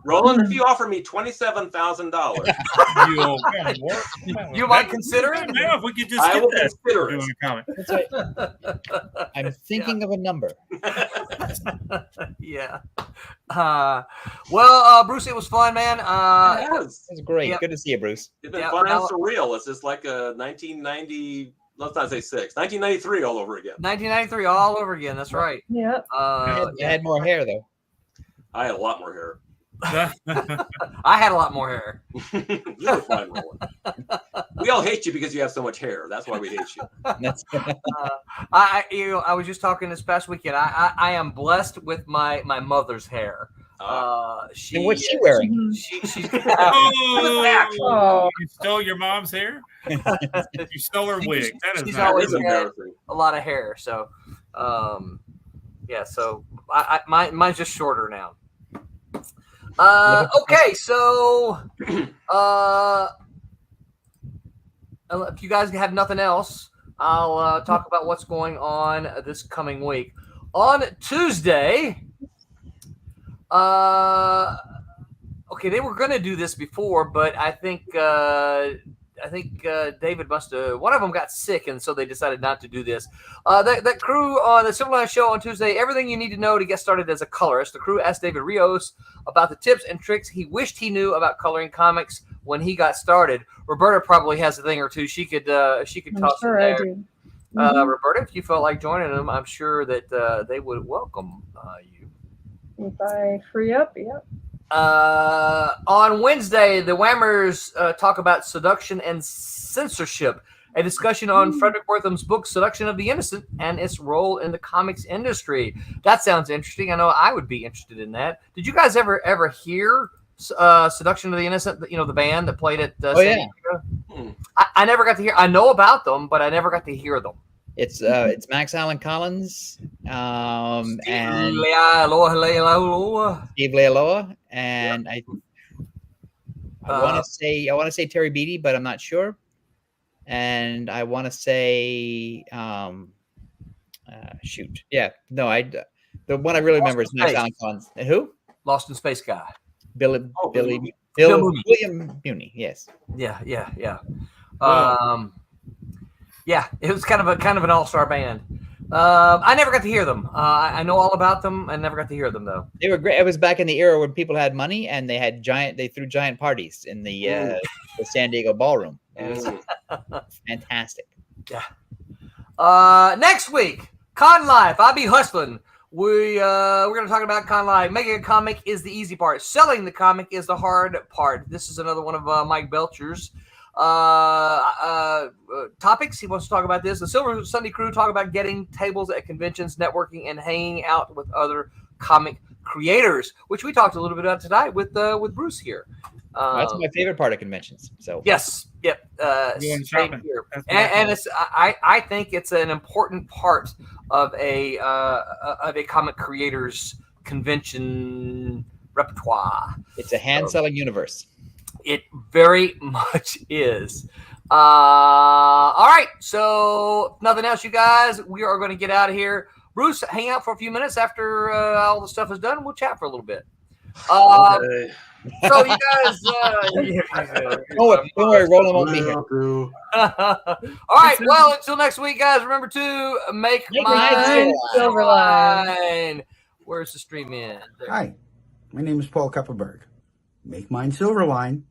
[SPEAKER 8] Roland, if you offer me $27,000,
[SPEAKER 5] You might consider it.
[SPEAKER 6] Now, if we could just
[SPEAKER 8] I
[SPEAKER 6] get
[SPEAKER 8] will
[SPEAKER 6] that.
[SPEAKER 8] consider
[SPEAKER 6] Doing
[SPEAKER 8] it.
[SPEAKER 6] a comment.
[SPEAKER 7] That's right. I'm thinking of a number.
[SPEAKER 5] Yeah. Well, Bruce, it was fun, man.
[SPEAKER 8] It has.
[SPEAKER 7] That's great.
[SPEAKER 5] Yep.
[SPEAKER 7] Good to see you, Bruce.
[SPEAKER 8] It's been
[SPEAKER 5] Yeah,
[SPEAKER 8] fun and
[SPEAKER 5] now-
[SPEAKER 8] surreal. It's just like a 1990, let's not say 1993 all over again.
[SPEAKER 5] 1993 all over again. That's right.
[SPEAKER 4] Yeah.
[SPEAKER 7] I had more hair though.
[SPEAKER 8] I had a lot more hair.
[SPEAKER 5] I had a lot more hair.
[SPEAKER 8] You were fine, Roland. We all hate you because you have so much hair. That's why we hate you.
[SPEAKER 7] That's
[SPEAKER 5] I was just talking this past weekend. I am blessed with my mother's hair.
[SPEAKER 7] and what's she wearing?
[SPEAKER 5] She's
[SPEAKER 4] Oh.
[SPEAKER 6] You stole your mom's hair? You stole her wig. That is
[SPEAKER 5] she's
[SPEAKER 6] not
[SPEAKER 5] always
[SPEAKER 8] It's
[SPEAKER 6] really-
[SPEAKER 5] had
[SPEAKER 8] embarrassing.
[SPEAKER 5] a lot of hair. So, yeah. So mine's just shorter now. Okay, so if you guys have nothing else, I'll talk about what's going on this coming week. On Tuesday, okay, they were going to do this before, but I think David must have, one of them got sick, and so they decided not to do this. That crew on the Silverline show on Tuesday, everything you need to know to get started as a colorist. The crew asked David Rios about the tips and tricks he wished he knew about coloring comics when he got started. Roberta probably has a thing or two she could toss in there.
[SPEAKER 4] I do.
[SPEAKER 5] Roberta, if you felt like joining them, I'm sure that they would welcome you.
[SPEAKER 4] If I free up, yep.
[SPEAKER 5] On Wednesday, the Whammers talk about seduction and censorship, a discussion on Frederick Wortham's book Seduction of the Innocent and its role in the comics industry. That sounds interesting. I know I would be interested in that. Did you guys ever hear Seduction of the Innocent, the band that played at San Diego? I never got to hear. I know about them, but I never got to hear them.
[SPEAKER 7] It's Max Allen Collins and
[SPEAKER 5] Steve
[SPEAKER 7] Lealoa, and I want to say Terry Beatty, but I'm not sure. And I want to say the one I really remember is Max Allen Collins. And who?
[SPEAKER 5] Lost in Space guy.
[SPEAKER 7] William Muni. Yes.
[SPEAKER 5] Yeah. Yeah, it was kind of an all-star band. I never got to hear them. I know all about them. I never got to hear them though.
[SPEAKER 7] They were great. It was back in the era when people had money and they threw giant parties in the San Diego ballroom. It was fantastic.
[SPEAKER 5] Yeah. Next week, Con Life. I'll be hustling. We're going to talk about Con Life. Making a comic is the easy part. Selling the comic is the hard part. This is another one of Mike Belcher's topics. He wants to talk about this. The Silver Sunday crew talk about getting tables at conventions, networking, and hanging out with other comic creators, which we talked a little bit about tonight with Bruce here.
[SPEAKER 7] That's my favorite part of conventions. So
[SPEAKER 5] yes, yep. Same here. And it's I think it's an important part of a comic creators convention repertoire.
[SPEAKER 7] It's a hand-selling universe.
[SPEAKER 5] It very much is. All right. So nothing else, you guys. We are going to get out of here. Bruce, hang out for a few minutes after all the stuff is done. We'll chat for a little bit.
[SPEAKER 8] Okay.
[SPEAKER 5] So you guys,
[SPEAKER 7] don't worry, Roland won't be here.
[SPEAKER 5] All right. Well, until next week, guys. Remember to make mine Silverline. Where's the stream in? There.
[SPEAKER 9] Hi, my name is Paul Kupperberg. Make mine Silverline.